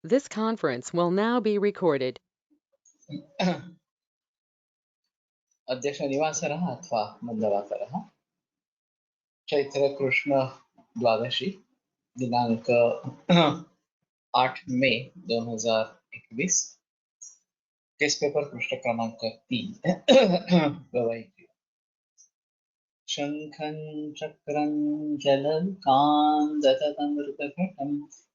This conference will now be recorded. अद्य शनिवासरः अथवा मङ्गलवासरः चैत्रकृष्ण द्वादशी दिनांक 8 मे 2021 केस पेपर पृष्ठ क्रमांक 3 गवाही शंखं चक्रं जलकान्दतमृतघटं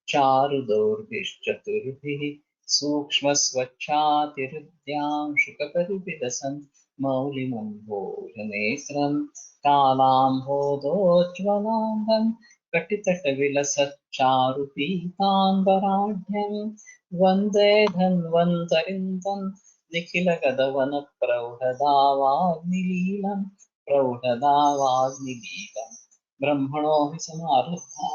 चारुदौर्भिश्चतुर्भिः सूक्ष्मस्वच्छातिहृद्यां शुकपरिविलसन् मौलिमम्भोजनेत्रं कालाम्भोदोज्ज्वलाङ्गं कटितटविलसच्चारुपीताम्बराढ्यं वन्दे धन्वन्तरिन्दं निखिलगदवनप्रौढदावाग्निलीलम् प्रौढदावाग्निदीपं ब्रह्मणो हि समारब्धा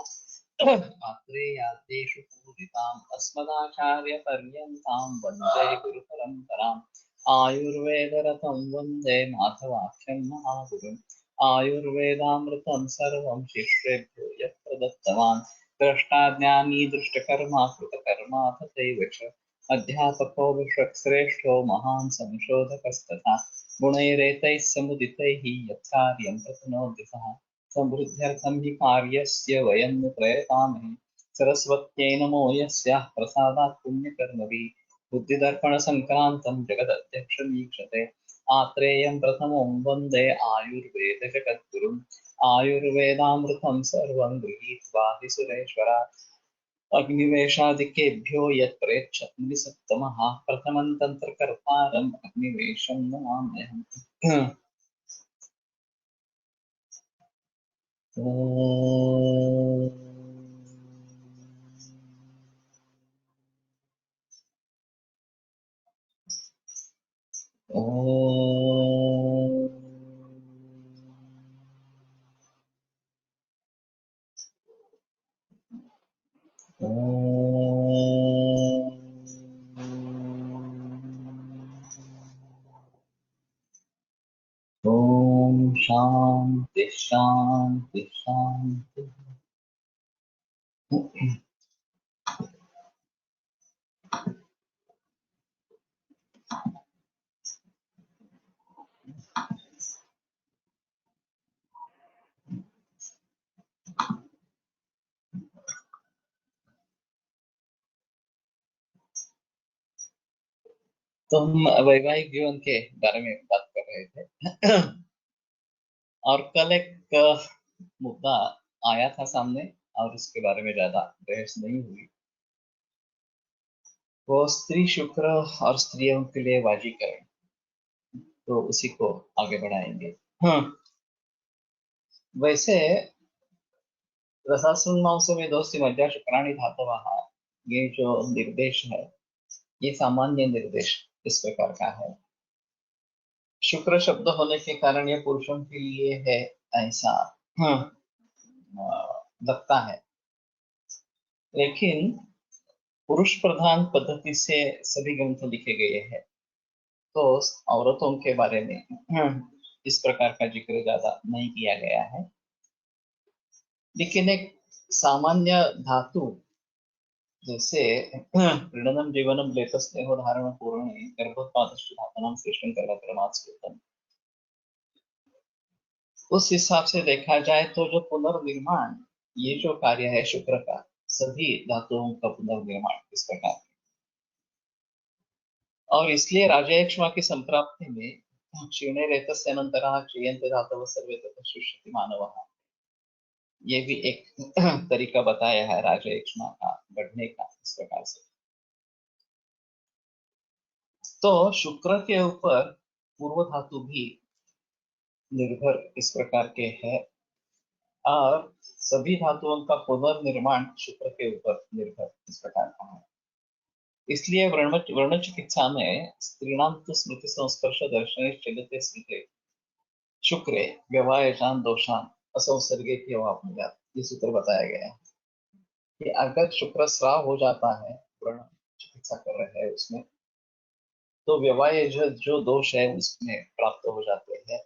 आत्रेयादेषु पूजिताम् अस्मदाचार्यपर्यन्तां वन्दे गुरुपरम्पराम् आयुर्वेदरतं वन्दे माधवाख्यं महागुरुम् आयुर्वेदामृतं सर्वं शिष्येभ्यो यः प्रदत्तवान् द्रष्टाज्ञानी दृष्टकर्मा कृतकर्मा तथैव च अध्यापको विश्वश्रेष्ठो महान् संशोधकस्तथा गुणैरेतैः समुदितैः यत्कार्यं प्रतनोति सः समृद्ध्यर्थं हि कार्यस्य वयं नु प्रयतामहे सरस्वत्यै नमो यस्याः प्रसादात् पुण्यकर्मभिः बुद्धिदर्पणसङ्क्रान्तं जगदध्यक्षमीक्षते आत्रेयं प्रथमं वन्दे आयुर्वेदजगद्गुरुम् आयुर्वेदामृतं सर्वं गृहीत्वा हि सुरेश्वरात् अग्निवेशादिकेभ्यो यत्प्रेच्छत् निसत्तमः प्रथमं तन्त्रकर्तारम् अग्निवेशं नमाम्यहम्। ओम शांति शांति शांति। तो हम वैवाहिक जीवन के बारे में बात कर रहे थे और कल एक मुद्दा आया था सामने और उसके बारे में ज्यादा बहस नहीं हुई। वो स्त्री शुक्र और स्त्रियों के लिए वाजीकरण, तो उसी को आगे बढ़ाएंगे। वैसे रसास्वन्मांसो में दोस्ती मज्जा शुक्राणी धातवः, ये जो निर्देश है ये सामान्य निर्देश इस प्रकार का है। शुक्र शब्द होने के कारण ये पुरुषों के लिए है ऐसा लगता है, लेकिन पुरुष प्रधान पद्धति से सभी ग्रंथ लिखे गए हैं, तो औरतों के बारे में इस प्रकार का जिक्र ज्यादा नहीं किया गया है। लेकिन एक सामान्य धातु जैसे क्रीडनम जीवनम लेतस्नेहो धारण पूर्णे गर्भोत्पादश्च धातुनां श्रेष्ठं कर्मक्रमात्स्कृतम्, उस हिसाब से देखा जाए तो जो पुनर्निर्माण ये जो कार्य है शुक्र का, सभी धातुओं का पुनर्निर्माण इस प्रकार, और इसलिए राजयक्ष्मा की संप्राप्ति में क्षीणे रेतस्य अनंतरः क्षीयन्ते धातवः सर्वे ततः शुष्यति मानवः, ये भी एक तरीका बताया है राजयक्ष्मा का बढ़ने का इस प्रकार से। तो शुक्र के ऊपर पूर्व धातु भी निर्भर इस प्रकार के है, और सभी धातुओं का पुनर्निर्माण शुक्र के ऊपर निर्भर इस प्रकार का है। इसलिए वर्ण चिकित्सा में स्त्रीणां तु स्मृति संस्पर्श दर्शने चलते स्मृते शुक्रे व्यवायजान दोषान असंसर्गे की अवापनुयात्, ये सूत्र बताया गया है कि अगर शुक्र स्राव हो जाता है, वर्ण चिकित्सा कर रहे हैं उसमें, तो व्यवाय जो दोष है उसमें प्राप्त हो जाते हैं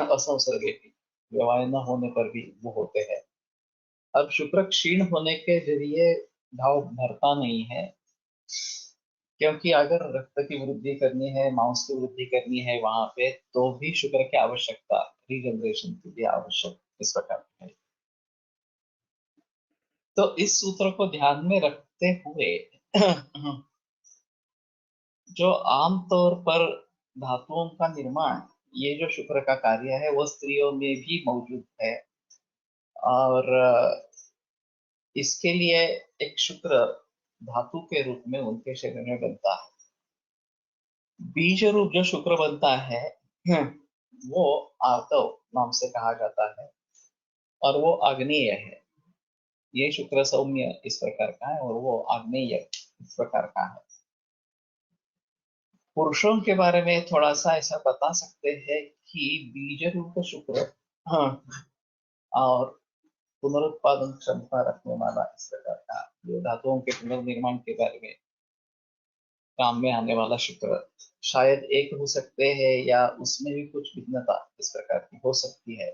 असंसर्गे की, व्यवाय न होने पर भी वो होते हैं। अब शुक्र क्षीण होने के जरिए घाव भरता नहीं है, क्योंकि अगर रक्त की वृद्धि करनी है, मांस की वृद्धि करनी है वहां पे, तो भी शुक्र की आवश्यकता रीजनरेशन के लिए आवश्यक इस प्रकार है। तो इस सूत्र को ध्यान में रखते हुए जो आमतौर पर धातुओं का निर्माण, ये जो शुक्र का कार्य है वो स्त्रियों में भी मौजूद है। और इसके लिए एक शुक्र धातु के रूप में उनके शरीर में बनता है। बीज रूप जो शुक्र बनता है वो आर्तव नाम से कहा जाता है और वो आग्नेय है। ये शुक्र सौम्य इस प्रकार का है और वो आग्नेय इस प्रकार का है। पुरुषों के बारे में थोड़ा सा ऐसा बता सकते हैं कि बीज रूप शुक्र, हाँ, और पुनरुत्पादन क्षमता रखने वाला इस प्रकार का, जो धातुओं के पुनर्निर्माण के बारे में काम में आने वाला शुक्र शायद एक हो सकते हैं या उसमें भी कुछ भिन्नता इस प्रकार की हो सकती है।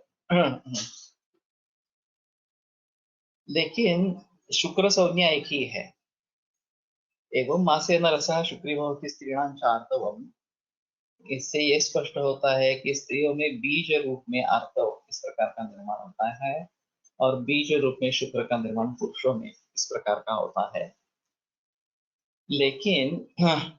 लेकिन शुक्र संज्ञा एक ही है। एवं मासेन रसः शुक्री भवति स्त्रीणां चार्तवम्। इससे ये स्पष्ट होता है कि स्त्रियों में बीज रूप में आर्तव इस प्रकार का निर्माण होता है और बीज रूप में शुक्र का निर्माण पुरुषों में इस प्रकार का होता है। लेकिन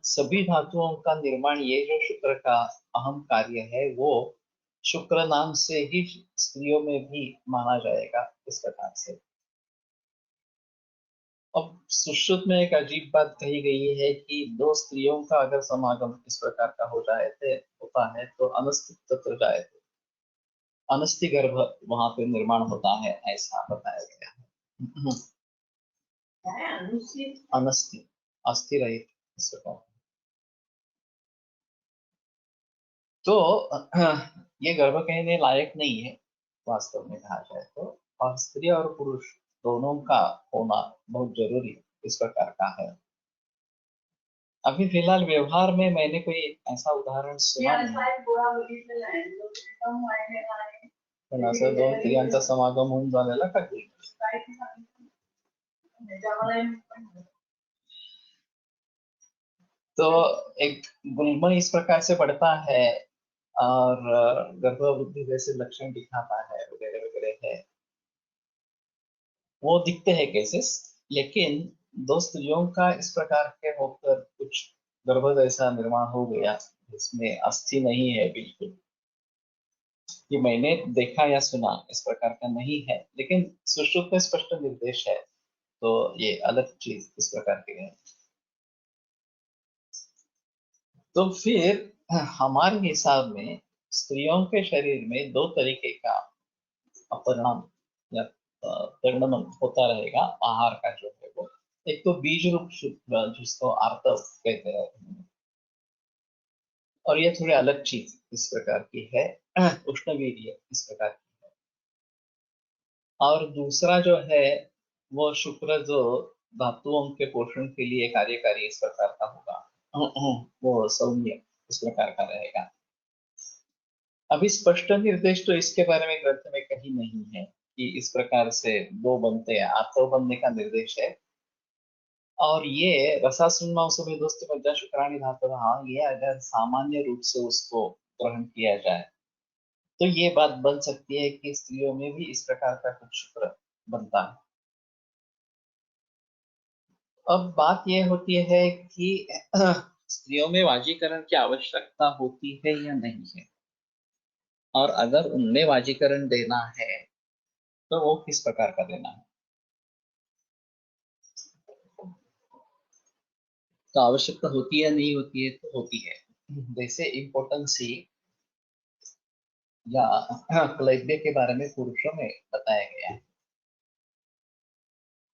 सभी धातुओं का निर्माण, ये जो शुक्र का अहम कार्य है, वो शुक्र नाम से ही स्त्रियों में भी माना जाएगा इस प्रकार से। अब सुश्रुत में एक अजीब बात कही गई है कि दो स्त्रियों का अगर समागम इस प्रकार का हो जाए होता है तो अनस्थित तत्र जायते, अनस्थि गर्भ वहां पे निर्माण होता है, ऐसा बताया गया है। अनस्थि, अस्थि रहित इस प्रकार। तो ये गर्भ कहने लायक नहीं है वास्तव में कहा जाए तो, और स्त्री और पुरुष दोनों का होना बहुत जरूरी इस प्रकार का है। अभी फिलहाल व्यवहार में मैंने कोई ऐसा उदाहरण सुना नहीं, पण असं दोन स्त्रियांचा समागम होऊन झालेला का की? तो एक गुल्म इस प्रकार से बढ़ता है और गर्भवृद्धि जैसे लक्षण दिखाता है वगैरह वगैरह है, वो दिखते हैं केसेस। लेकिन दो स्त्रियों का इस प्रकार के होकर कुछ गर्भ जैसा निर्माण हो गया जिसमें अस्थि नहीं है बिल्कुल, ये मैंने देखा या सुना इस प्रकार का नहीं है, लेकिन सुश्रुत में स्पष्ट निर्देश है, तो ये अलग चीज इस प्रकार की है। तो फिर हमारे हिसाब में स्त्रियों के शरीर में दो तरीके का अपरिणाम या परिणमन होता रहेगा आहार का जो है वो। एक तो बीज रूप शुक्र जिसको आर्तव कहते हैं, और ये थोड़ी अलग चीज इस प्रकार की है, उष्णवीर्य इस प्रकार की है। और दूसरा जो है वो शुक्र जो धातुओं के पोषण के लिए कार्यकारी इस प्रकार का होगा, वो सौम्य इस प्रकार का रहेगा। अभी स्पष्ट निर्देश तो इसके बारे में ग्रंथ में कहीं नहीं है कि इस प्रकार से दो बनते हैं, आर्तव बनने का निर्देश है। और ये रसास्विन मांसों में दोस्तों मज्जा शुक्राणी धातु, हाँ, ये अगर सामान्य रूप से उसको ग्रहण किया जाए तो ये बात बन सकती है कि स्त्रियों में भी इस प्रकार का कुछ शुक्र बनता है। अब बात ये होती है कि स्त्रियों में वाजीकरण की आवश्यकता होती है या नहीं है, और अगर उनमें वाजीकरण देना है तो वो किस प्रकार का देना है। तो आवश्यकता होती है नहीं होती है, तो होती है। जैसे इम्पोर्टेंसी या क्लैब्य के बारे में पुरुषों में बताया गया है,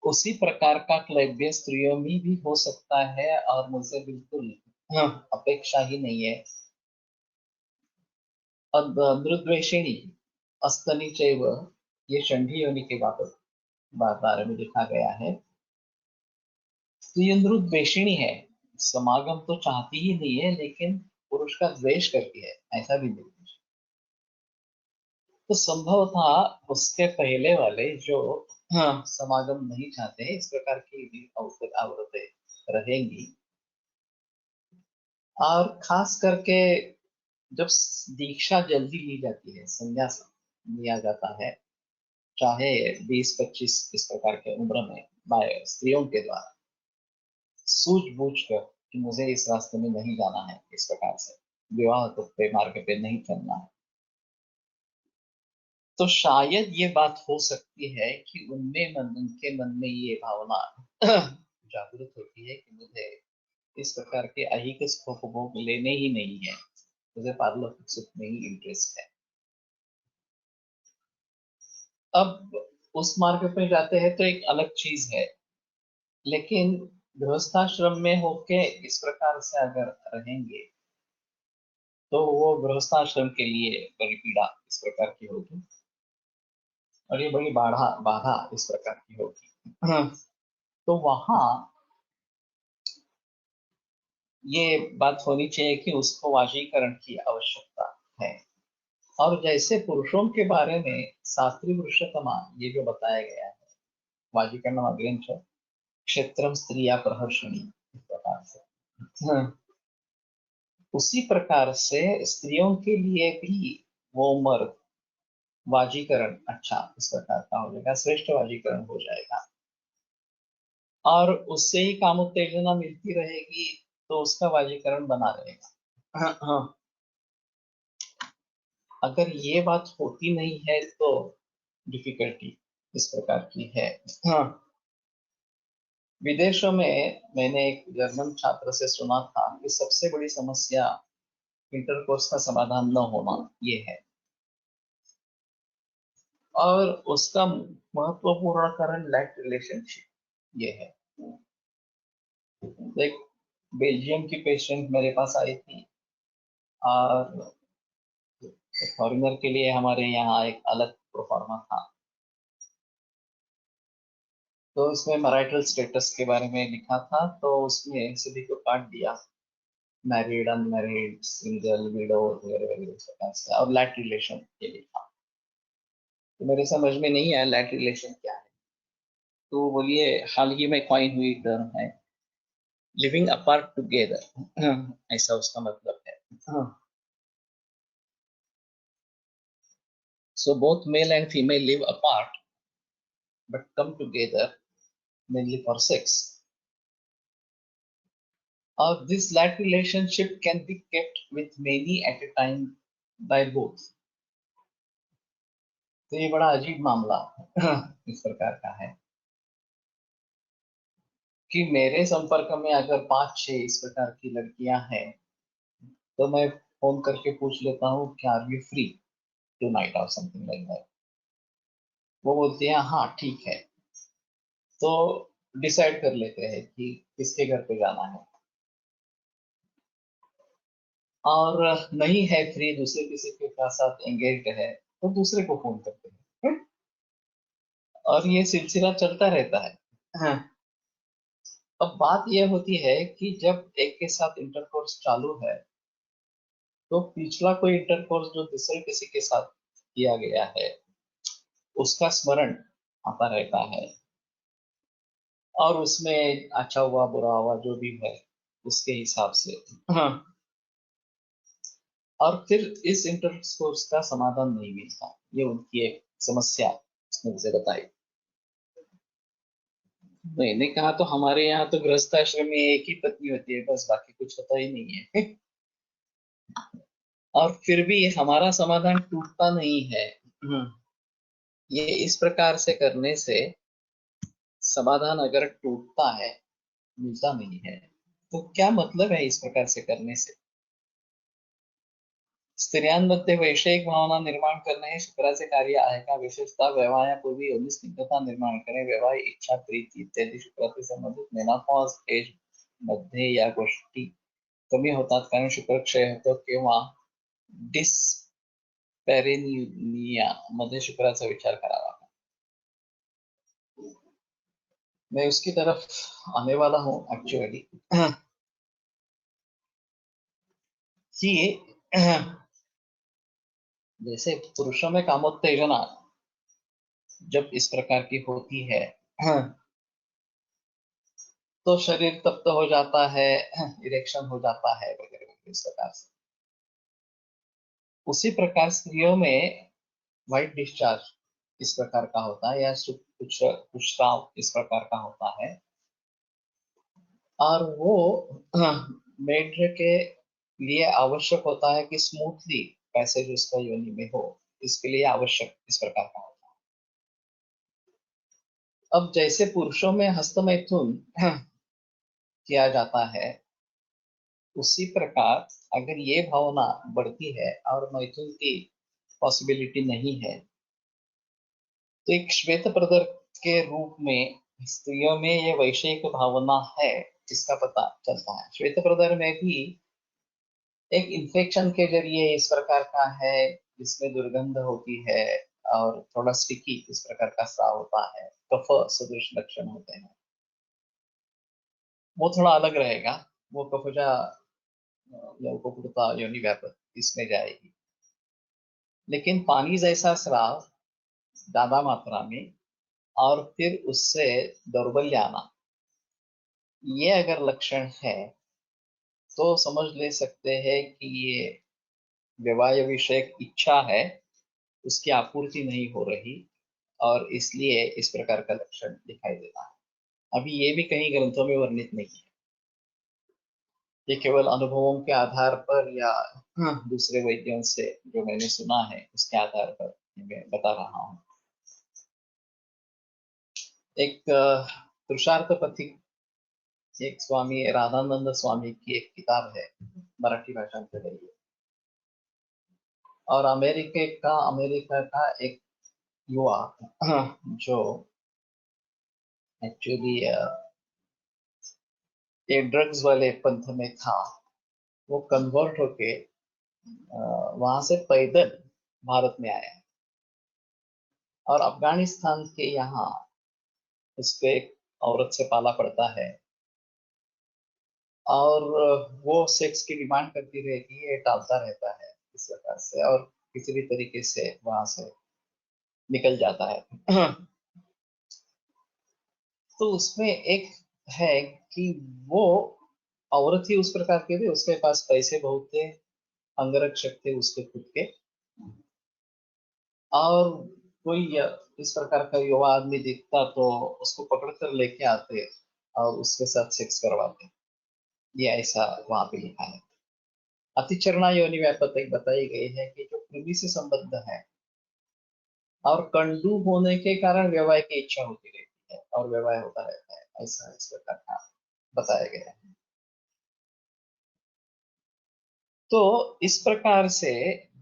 उसी प्रकार का क्लैब्य स्त्रियों में भी हो सकता है, और मुझे बिल्कुल अपेक्षा ही नहीं है। अब मृद्वेषिणी अस्तनी चैव, ये षंढी योनि के बारे में लिखा गया है। तो ये मृद्वेषिणी है, समागम तो चाहती ही नहीं है लेकिन पुरुष का द्वेष करती है, ऐसा भी नहीं। तो संभव था उसके पहले वाले जो समागम नहीं चाहते इस प्रकार की भी अवृत्ति रहेंगी। और खास करके जब दीक्षा जल्दी ली जाती है, संन्यास लिया जाता है, चाहे 20-25 इस प्रकार के उम्र में, बाय स्त्रियों के द्वारा, सूझबूझ कर कि मुझे इस रास्ते में नहीं जाना है, इस प्रकार से विवाह के मार्ग पे नहीं चलना है, तो शायद ये बात हो सकती है कि उनके मन में ये भावना जागृत होती है कि मुझे इस प्रकार के ऐहिक सुख भोग लेने ही नहीं है, मुझे पारलौकिक सुख में ही इंटरेस्ट है। अब उस मार्ग पे जाते हैं तो एक अलग चीज है, लेकिन गृहस्थाश्रम में होके इस प्रकार से अगर रहेंगे तो वो गृहस्थाश्रम के लिए बड़ी पीड़ा इस प्रकार की होगी, और ये बड़ी बाधा बाधा इस प्रकार की होगी। तो वहां ये बात होनी चाहिए कि उसको वाजीकरण की आवश्यकता है। और जैसे पुरुषों के बारे में शास्त्री पुरुषोत्तमा ये जो बताया गया है, वाजीकरण अग्रंथ क्षेत्रम स्त्रिया प्रहर्षणी, इस प्रकार से, उसी प्रकार से स्त्रियों के लिए भी वो मर्द वाजीकरण अच्छा इस प्रकार का हो जाएगा, श्रेष्ठ वाजीकरण हो जाएगा, और उससे ही काम उत्तेजना मिलती रहेगी, तो उसका वाजीकरण बना रहेगा। हाँ हाँ। अगर ये बात होती नहीं है तो डिफिकल्टी इस प्रकार की है। हाँ। विदेशों में मैंने एक जर्मन छात्र से सुना था कि सबसे बड़ी समस्या इंटरकोर्स का समाधान न होना ये है, और उसका महत्वपूर्ण कारण लाइफ रिलेशनशिप ये है। एक बेल्जियम की पेशेंट मेरे पास आई थी, और फॉरेनर के लिए हमारे यहाँ एक अलग प्रोफार्मा था, तो उसमें मैरिटल स्टेटस के बारे में लिखा था, तो उसमें सभी को काट दिया, मैरिड, अनमैरिड, सिंगल, विडो वगैरह वगैरह इस प्रकार से, और लैट रिलेशन के लिखा। तो मेरे समझ में नहीं आया लैट रिलेशन क्या है, तो बोलिए हाल ही में कॉइन हुई टर्म है लिविंग अपार्ट टुगेदर, ऐसा उसका मतलब है। So both male and female live apart but come together mainly for sex. Or this like relationship can be kept with many at a time by both. तो ये बड़ा अजीब मामला इस प्रकार का है कि मेरे संपर्क में अगर 5-6 इस प्रकार की लड़कियां हैं, तो मैं फोन करके पूछ लेता हूँ क्या are you free tonight और समथिंग लाइक दैट। वो बोलती है हाँ ठीक है, तो डिसाइड कर लेते हैं कि किसके घर पे जाना है, और नहीं है फ्री, दूसरे किसी के साथ एंगेज्ड है, तो दूसरे को फोन करते हैं, और ये सिलसिला चलता रहता है। हाँ। अब बात यह होती है कि जब एक के साथ इंटरकोर्स चालू है, तो पिछला कोई इंटरकोर्स जो दूसरे किसी के साथ किया गया है उसका स्मरण आता रहता है, और उसमें अच्छा हुआ बुरा हुआ जो भी है उसके हिसाब से। हाँ। और फिर इस इंटरकोर्स का समाधान नहीं मिलता, ये उनकी एक समस्या उसने मुझे बताई। मैंने कहा तो हमारे यहाँ तो गृहस्थ आश्रम में एक ही पत्नी होती है बस, बाकी कुछ होता ही नहीं है। और फिर भी हमारा समाधान टूटता नहीं है। ये इस प्रकार से करने से समाधान अगर टूटता है, मिलता नहीं है, तो क्या मतलब है इस प्रकार से करने से? स्त्रियांमध्ये वैषयिक भावना निर्माण करणे हे शुक्राचे कार्य आहे का? विशेषतः वैवाहापूर्वी योनी स्निग्धता निर्माण करणे, वैवाहिक इच्छा, प्रीती इत्यादी शुक्राचे संबंधित मेनोपॉज एज मध्ये या गोष्टी कमी होतात, कारण शुक्र क्षय होतो किंवा डिस्पॅरेनिया मध्ये शुक्राचा विचार करावा। मैं उसकी तरफ आने वाला हूँ एक्चुअली, कि जैसे पुरुषों में कामोत्तेजना जब इस प्रकार की होती है, तो शरीर तप्त हो जाता है, इरेक्शन हो जाता है वगैरह वगैरह इस प्रकार से। उसी प्रकार स्त्रियों में व्हाइट डिस्चार्ज इस प्रकार का होता है, या कुछ कुछ स्राव इस प्रकार का होता है, और वो मेढ्र के लिए आवश्यक होता है कि स्मूथली पैसेज उसका योनि में हो, इसके लिए आवश्यक इस प्रकार का होता है। अब जैसे पुरुषों में हस्तमैथुन किया जाता है, उसी प्रकार अगर ये भावना बढ़ती है और मैथुन की पॉसिबिलिटी नहीं है, तो एक श्वेत प्रदर के रूप में स्त्रियों में ये वैषयिक भावना है, इसका पता चलता है। श्वेत प्रदर में भी एक इन्फेक्शन के जरिए इस प्रकार का है, जिसमें दुर्गंध होती है और थोड़ा स्टिकी इस प्रकार का स्राव होता है, कफ सदृश लक्षण होते हैं। वो थोड़ा अलग रहेगा, वो कफजा लौकोपुड़ता योनि व्यापक इसमें जाएगी। लेकिन पानी जैसा स्राव ज्यादा मात्रा में और फिर उससे दौर्बल्य आना, ये अगर लक्षण है तो समझ ले सकते हैं कि ये विवाह विषयक इच्छा है, उसकी आपूर्ति नहीं हो रही, और इसलिए इस प्रकार का लक्षण दिखाई देता है। अभी ये भी कहीं ग्रंथों में वर्णित नहीं है, ये केवल अनुभवों के आधार पर या दूसरे वैद्यों से जो मैंने सुना है उसके आधार पर मैं बता रहा हूँ। एक पुरुषार्थ पथिक, एक स्वामी राधानंद स्वामी की एक किताब है, मराठी भाषा में है ये, और अमेरिका का एक युवा जो एक्चुअली ये ड्रग्स वाले पंथ में था, वो कन्वर्ट होके वहां से पैदल भारत में आया है, और अफगानिस्तान के यहाँ उसको एक औरत से पाला पड़ता है, और वो सेक्स की डिमांड करती रहती है, ये टालता रहता है इस प्रकार से, और किसी भी तरीके से वहां से निकल जाता है। तो उसमें एक है कि वो औरत ही उस प्रकार के थे, उसके पास पैसे बहुत थे, अंगरक्षक थे उसके खुद के, और कोई इस प्रकार का युवा आदमी दिखता तो उसको पकड़ कर लेके आते और उसके साथ सेक्स करवाते। ये ऐसा वहां पे लिखा है। अतिचरणा योनि व्यापक बताई गई है कि जो कृमि से संबद्ध है और कंडू होने के कारण व्यवहार की इच्छा होती रहती है और व्यवहार होता रहता है, ऐसा इस प्रकार का बताया गया है। तो इस प्रकार से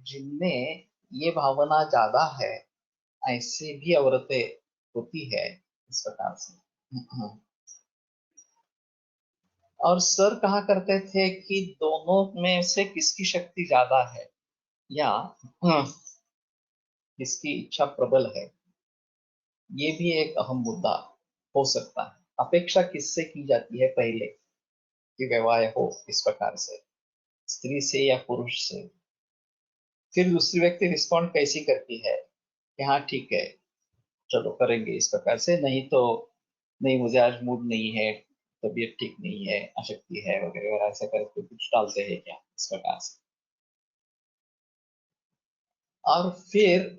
जिनमें ये भावना ज्यादा है, ऐसी भी औरतें होती है इस प्रकार से। और सर कहा करते थे कि दोनों में से किसकी शक्ति ज्यादा है, या किसकी इच्छा प्रबल है, ये भी एक अहम मुद्दा हो सकता है। अपेक्षा किससे की जाती है पहले कि विवाह हो इस प्रकार से, स्त्री से या पुरुष से? फिर दूसरी व्यक्ति रिस्पॉन्ड कैसी करती है कि हाँ ठीक है, चलो करेंगे इस प्रकार से, नहीं तो नहीं, मुझे आज मूड नहीं है, तबीयत ठीक नहीं है, अशक्ति है वगैरह वगैरह, ऐसा करके कुछ टालते हैं क्या इस प्रकार से। और फिर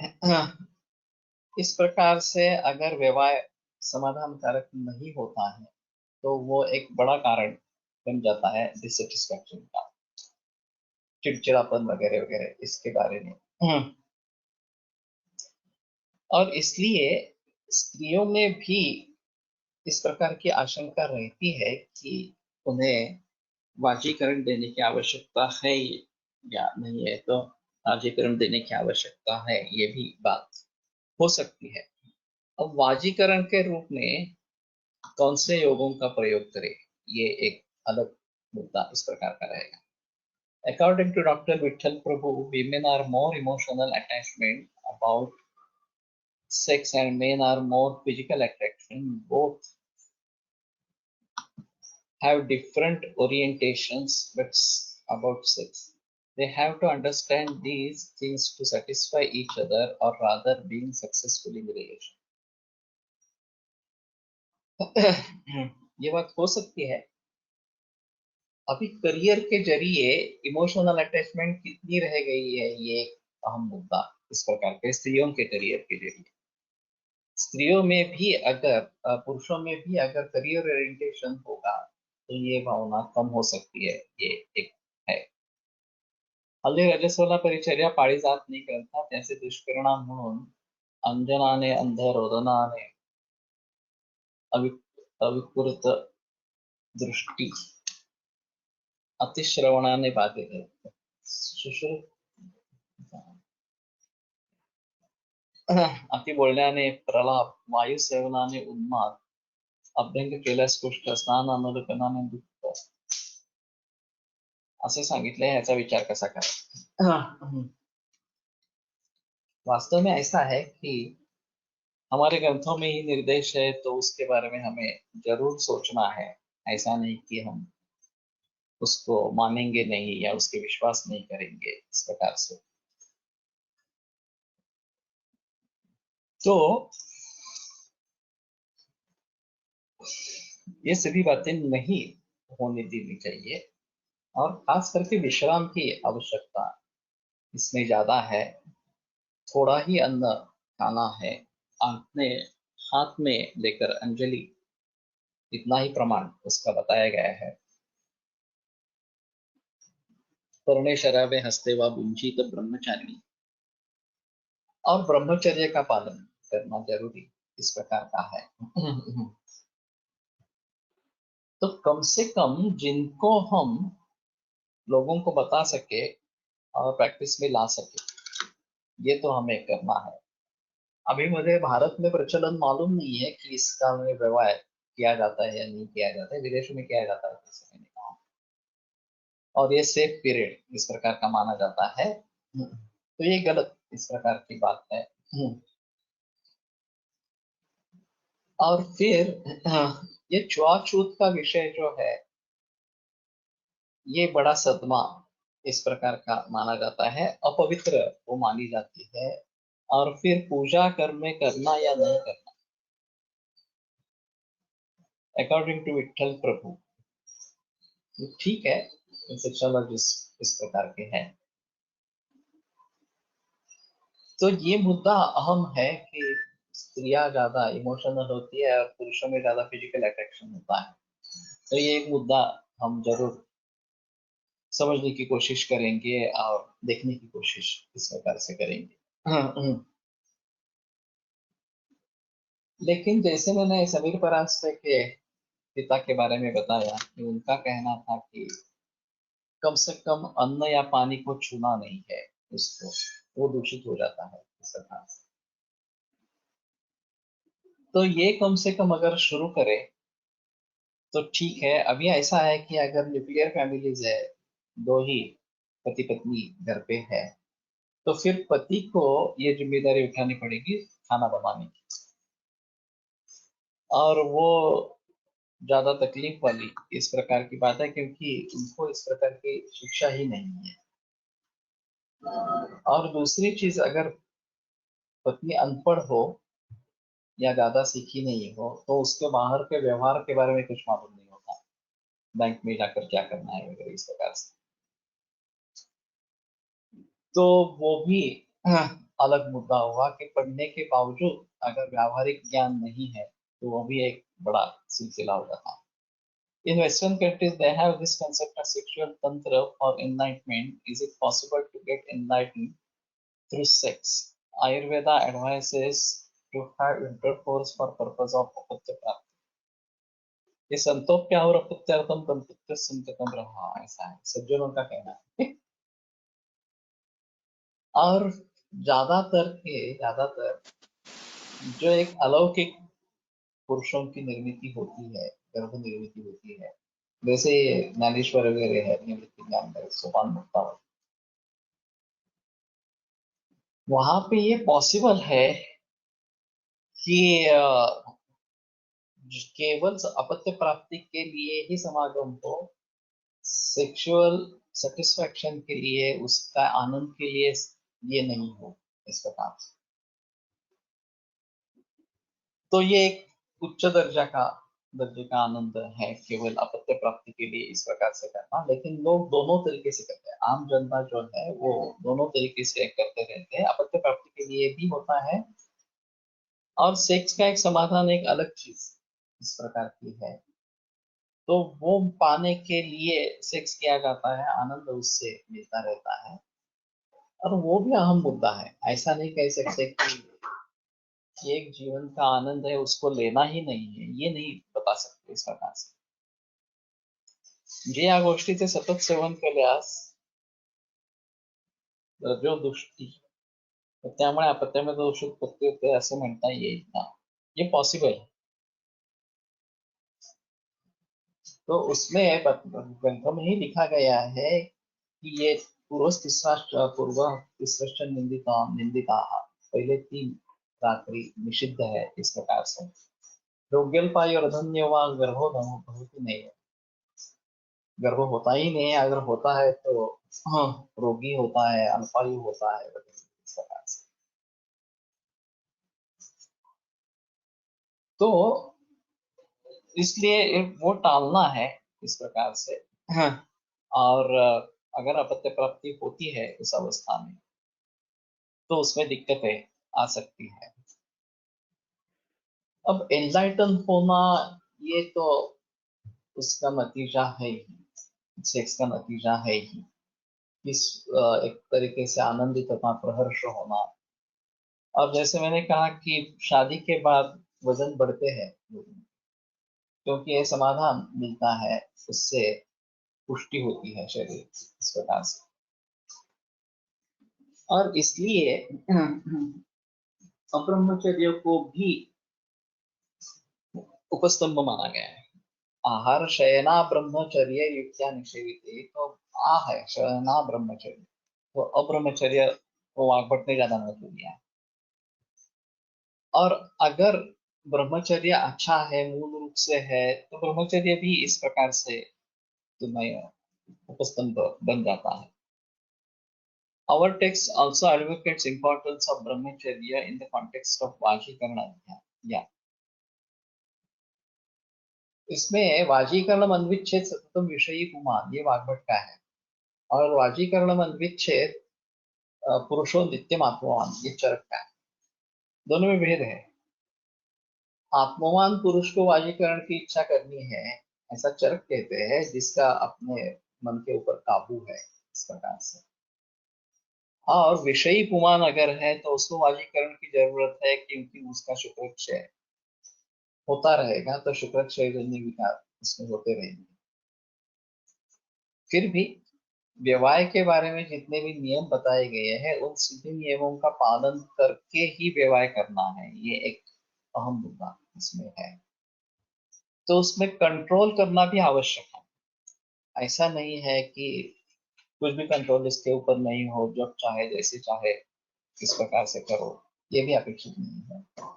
इस प्रकार से अगर विवाह समाधान कारक नहीं होता है, तो वो एक बड़ा कारण बन जाता है डिससेटिस्फैक्शन का, चिड़चिड़ापन वगैरह वगैरह इसके बारे में। और इसलिए स्त्रियों में भी इस प्रकार की आशंका रहती है कि उन्हें वाजीकरण देने की आवश्यकता है या नहीं है, तो वाजीकरण देने की आवश्यकता है, ये भी बात हो सकती है। अब वाजीकरण के रूप में कौन से योगों का प्रयोग करें, ये एक अलग मुद्दा इस प्रकार का रहेगा। According to Dr. Vittal Prabhu, women are more emotional attachment about sex and men are more physical attraction. Both have different orientations but about sex. They have to understand these things to satisfy each other, or rather being successful in the relation. ये बात हो सकती है। अभी career के जरिए emotional attachment कितनी रह गई है, ये एक अहम मुद्दा इस प्रकार के स्त्रियों के करियर के जरिए। स्त्रियों में भी अगर पुरुषों में भी अगर करियर ओरिएंटेशन होगा तो ये भावना कम हो सकती है, ये एक है। हल्ली रजस्वला परिचर्या पाळी जात नाही ग्रंथात त्याचे दुष्परिणाम म्हणून अंजनाने अंध रोदनाने अविकृत दृष्टी अतिश्रवणाने बाधित सुश्रुत अति बोलण्याने प्रलाप, वायू सेवनाने उन्माद, अभ्यंग केल्यास कुष्ठ, स्नान अनुलपनाने दुःख, असे सांगितले। याचा विचार कसा करायचा? वास्तव में ऐसा है कि हमारे ग्रंथों में ही निर्देश है, तो उसके बारे में हमें जरूर सोचना है। ऐसा नहीं कि हम उसको मानेंगे नहीं या उसके विश्वास नहीं करेंगे इस प्रकार से। तो ये सभी बातें नहीं होने देनी चाहिए, और खास करके विश्राम की आवश्यकता इसमें ज्यादा है। थोड़ा ही अन्न खाना है, अपने हाथ में लेकर अंजलि, इतना ही प्रमाण उसका बताया गया है। परणे शराबे हंसते व बुंजित ब्रह्मचारिणी, और ब्रह्मचर्य का पालन करना जरूरी इस प्रकार का है। तो कम से कम जिनको हम लोगों को बता सके और प्रैक्टिस में ला सके, ये तो हमें करना है। अभी मुझे भारत में प्रचलन मालूम नहीं है कि इसका में व्यवहार किया जाता है या नहीं किया जाता है। विदेशों में किया जाता है जैसे मैंने कहा, और ये सेफ पीरियड इस प्रकार का माना जाता है। तो ये गलत इस प्रकार की बात है। और फिर ये छुआछूत का विषय जो है, ये बड़ा सदमा इस प्रकार का माना जाता है, अपवित्र वो मानी जाती है। और फिर पूजा कर्म करना या नहीं करना, अकॉर्डिंग टू विठल प्रभु, ये ठीक है। सेक्सोलॉजिस्ट इस प्रकार के हैं। तो ये मुद्दा अहम है कि स्त्रियां ज्यादा इमोशनल होती है और पुरुषों में ज्यादा फिजिकल अट्रैक्शन होता है। तो ये एक मुद्दा हम जरूर समझने की कोशिश करेंगे और देखने की कोशिश इस प्रकार से करेंगे। लेकिन जैसे मैंने समीर परांजपे के पिता के बारे में बताया कि उनका कहना था कि कम से कम अन्न या पानी को छूना नहीं है उसको, वो दूषित हो जाता है इस प्रकार से। तो ये कम से कम अगर शुरू करे तो ठीक है। अभी ऐसा है कि अगर न्यूक्लियर फैमिलीज है, दो ही पति पत्नी घर पे है, तो फिर पति को ये जिम्मेदारी उठानी पड़ेगी खाना बनाने की, और वो ज्यादा तकलीफ वाली इस प्रकार की बात है, क्योंकि उनको इस प्रकार की शिक्षा ही नहीं है। और दूसरी चीज, अगर पत्नी अनपढ़ हो या ज्यादा सीखी नहीं हो, तो उसके बाहर के व्यवहार के बारे में कुछ मालूम नहीं होता, बैंक में जाकर क्या करना है वगैरह इस प्रकार से। तो वो भी अलग मुद्दा हुआ कि पढ़ने के बावजूद अगर व्यावहारिक ज्ञान नहीं है, तो वो भी एक बड़ा सिलसिला हो जाता है। In Western countries, they have this concept of sexual tantra for enlightenment. Is it possible to get enlightened through sex? Ayurveda advises to have intercourse for purpose of अपत्य प्राप्ति। ये संतोप्य और अपत्यार्थम तंतुत्य संततम रहा, ऐसा है सज्जनों का कहना है। और ज्यादातर जो एक अलौकिक पुरुषों की निर्मिति होती है, गर्भ निर्मिति होती है, जैसे ज्ञानेश्वर वगैरह है, निवृत्ति ज्ञान है, सोपान मुक्ता, वहां पे ये पॉसिबल है कि केवल अपत्य प्राप्ति के लिए ही समागम हो, सेक्सुअल सेटिस्फैक्शन के लिए, उसका आनंद के लिए ये नहीं हो इस प्रकार से। तो ये एक उच्च दर्जा का दर्जे का आनंद है केवल अपत्य प्राप्ति के लिए इस प्रकार से करना, लेकिन लोग दोनों तरीके से करते हैं। आम जनता जो है वो दोनों तरीके से करते रहते हैं, अपत्य प्राप्ति के लिए भी होता है और सेक्स का एक समाधान एक अलग चीज इस प्रकार की है। तो वो पाने के लिए सेक्स किया जाता है, आनंद उससे मिलता रहता है, और वो भी अहम मुद्दा है। ऐसा नहीं कह सकते कि एक जीवन का आनंद है उसको लेना ही नहीं है, ये नहीं बता सकते इस प्रकार से। जे या गोष्टीचे सतत सेवन केल्यास जो दृष्टी, तर त्यामुळे अपत्यामध्ये दोष उत्पत्ती होते असं म्हणता येईल ना, ये पॉसिबल है। तो उसमें ग्रंथों में ही लिखा गया है कि ये पूर्व तिस्रश्च निंदिता पहले 3 रात्रि निषिद्ध है इस प्रकार से। रोग्यल्पाय और धन्य व गर्भो बहुत ही नहीं है, गर्भ होता ही नहीं है, अगर होता है तो हाँ, रोगी होता है, अल्पायु होता है इस प्रकार से। तो इसलिए वो टालना है इस प्रकार से। हाँ, और अगर अपत्य प्राप्ति होती है उस अवस्था में तो उसमें दिक्कतें आ सकती है। अब एनलाइटन होना ये तो उसका नतीजा है ही, सेक्स का नतीजा है ही। इस एक तरीके से आनंदित तथा प्रहर्ष होना। और जैसे मैंने कहा कि शादी के बाद वजन बढ़ते हैं क्योंकि ये समाधान मिलता है, उससे पुष्टि होती है शरीर इस प्रकार से। और इसलिए अब्रह्मचर्य को भी उपस्तंभ माना गया है। आहार शयना ब्रह्मचर्य युक्त्या निषेविते, तो आ है शयना ब्रह्मचर्य, तो अब्रह्मचर्य को वाग्भट ने ज्यादा महत्व दिया है। और अगर ब्रह्मचर्य अच्छा है, मूल रूप से है, तो ब्रह्मचर्य भी इस प्रकार से तुम्हें उपस्तंभ बन जाता है। Our text also advocates importance of brahmacharya in the context of वाजीकरण अध्याय। या इसमें वाजीकरण अन्विच्छेद सततम विषयी पुमान, ये वाग्भट का है। और वाजीकरण अन्विच्छेद पुरुषो नित्यम आत्मवान, ये चरक का है। दोनों में भेद है। आत्मवान पुरुष को वाजीकरण की इच्छा करनी है, ऐसा चरक कहते हैं, जिसका अपने मन के ऊपर काबू है इस प्रकार से। और विषयी पुमान अगर है तो उसको वाजीकरण की जरूरत है, क्योंकि उसका शुक्रक्षय होता रहेगा तो शुक्रक्षय जन्य विकार उसमें होते रहेंगे। फिर भी व्यवहार के बारे में जितने भी नियम बताए गए हैं उन सभी नियमों का पालन करके ही व्यवहार करना है, ये एक अहम मुद्दा इसमें है। तो उसमें कंट्रोल करना भी आवश्यक है। ऐसा नहीं है कि कुछ भी कंट्रोल इसके ऊपर नहीं हो, जब चाहे जैसे चाहे इस प्रकार से करो, ये भी अपेक्षित नहीं है।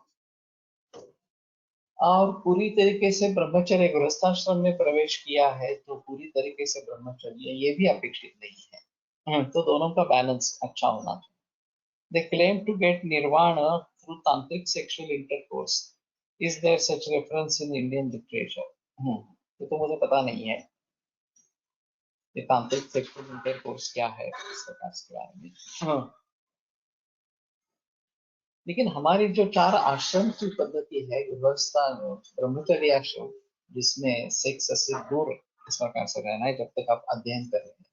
और पूरी तरीके से ब्रह्मचर्य गृहस्थाश्रम में प्रवेश किया है तो पूरी तरीके से ब्रह्मचर्य, ये भी अपेक्षित नहीं है। तो दोनों का बैलेंस अच्छा होना चाहिए। They claim to get nirvana through tantric sexual intercourse. Is there such reference in Indian literature? ये तो मुझे पता नहीं है ये तांत्रिक सेक्सुअल इंटरकोर्स क्या है इस प्रकार के बारे में। लेकिन हमारी जो 4 आश्रम की पद्धति है, गृहस्था ब्रह्मचर्य आश्रम, जिसमें सेक्स से दूर इस प्रकार से रहना है जब तक आप अध्ययन कर रहे हैं,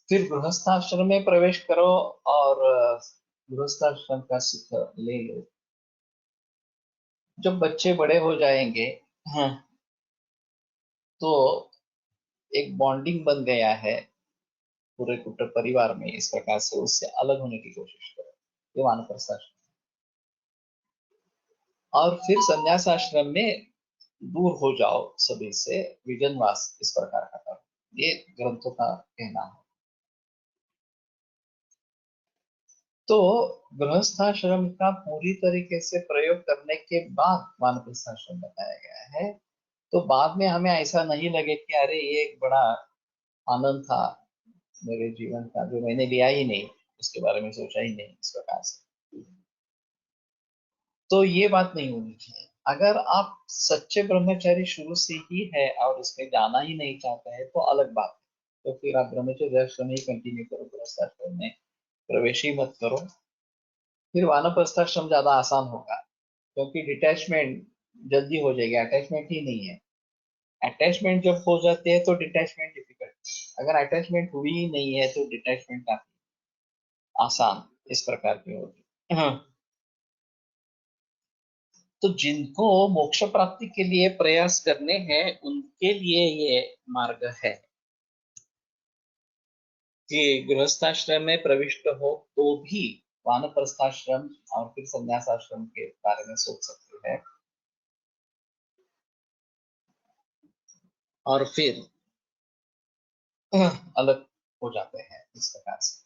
फिर गृहस्थाश्रम में प्रवेश करो और गृहस्थाश्रम का सुख ले लो। जब बच्चे बड़े हो जाएंगे, हाँ, तो एक बॉन्डिंग बन गया है पूरे कुटुंब परिवार में, इस प्रकार से उससे अलग होने की कोशिश करो, ये वानप्रस्थ आश्रम। और फिर संन्यास आश्रम में दूर हो जाओ सभी से, विजनवास इस प्रकार का करो, ये ग्रंथों का कहना है। तो गृहस्थाश्रम का पूरी तरीके से प्रयोग करने के बाद वानप्रस्थाश्रम बताया गया है, तो बाद में हमें ऐसा नहीं लगे कि अरे ये एक बड़ा आनंद था मेरे जीवन का जो मैंने लिया ही नहीं, उसके बारे में सोचा ही नहीं इस प्रकार से। तो ये बात नहीं होनी चाहिए। अगर आप सच्चे ब्रह्मचारी शुरू से ही है और उसमें जाना ही नहीं चाहते हैं तो अलग बात है, तो फिर आप ब्रह्मचर्य आश्रम ही कंटिन्यू करो, गृहस्थाश्रम में प्रवेश ही मत करो। फिर वानप्रस्थाश्रम ज्यादा आसान होगा, क्योंकि डिटैचमेंट जल्दी हो जाएगी, अटैचमेंट ही नहीं है। अटैचमेंट जब हो जाती है तो डिटैचमेंट डिफिकल्ट, अगर अटैचमेंट हुई ही नहीं है तो डिटैचमेंट काफी आसान इस प्रकार की होगी। हाँ। तो जिनको मोक्ष प्राप्ति के लिए प्रयास करने हैं उनके लिए ये मार्ग है कि गृहस्थाश्रम में प्रविष्ट हो तो भी वानप्रस्थाश्रम और फिर संन्यासाश्रम के बारे में सोच सकते हैं, और फिर अलग हो जाते हैं इस प्रकार से।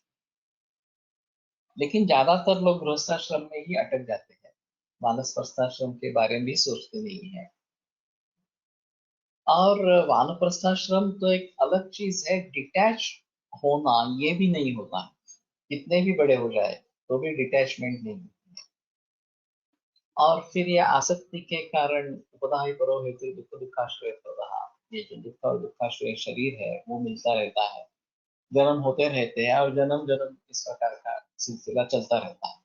लेकिन ज्यादातर लोग गृहस्थाश्रम में ही अटक जाते हैं, वानप्रस्थाश्रम के बारे में भी सोचते नहीं है। और वानप्रस्थाश्रम तो एक अलग चीज है, डिटैच होना ये भी नहीं होता है, कितने भी बड़े हो जाए तो भी डिटैचमेंट नहीं होती है। और फिर ये आसक्ति के कारण उपदा ही परो हेतु दुख दुखाश्रय रहा, ये जो दुख और दुखाश्रय शरीर है वो मिलता रहता है, जन्म होते रहते हैं और जन्म जन्म इस प्रकार का सिलसिला चलता रहता है।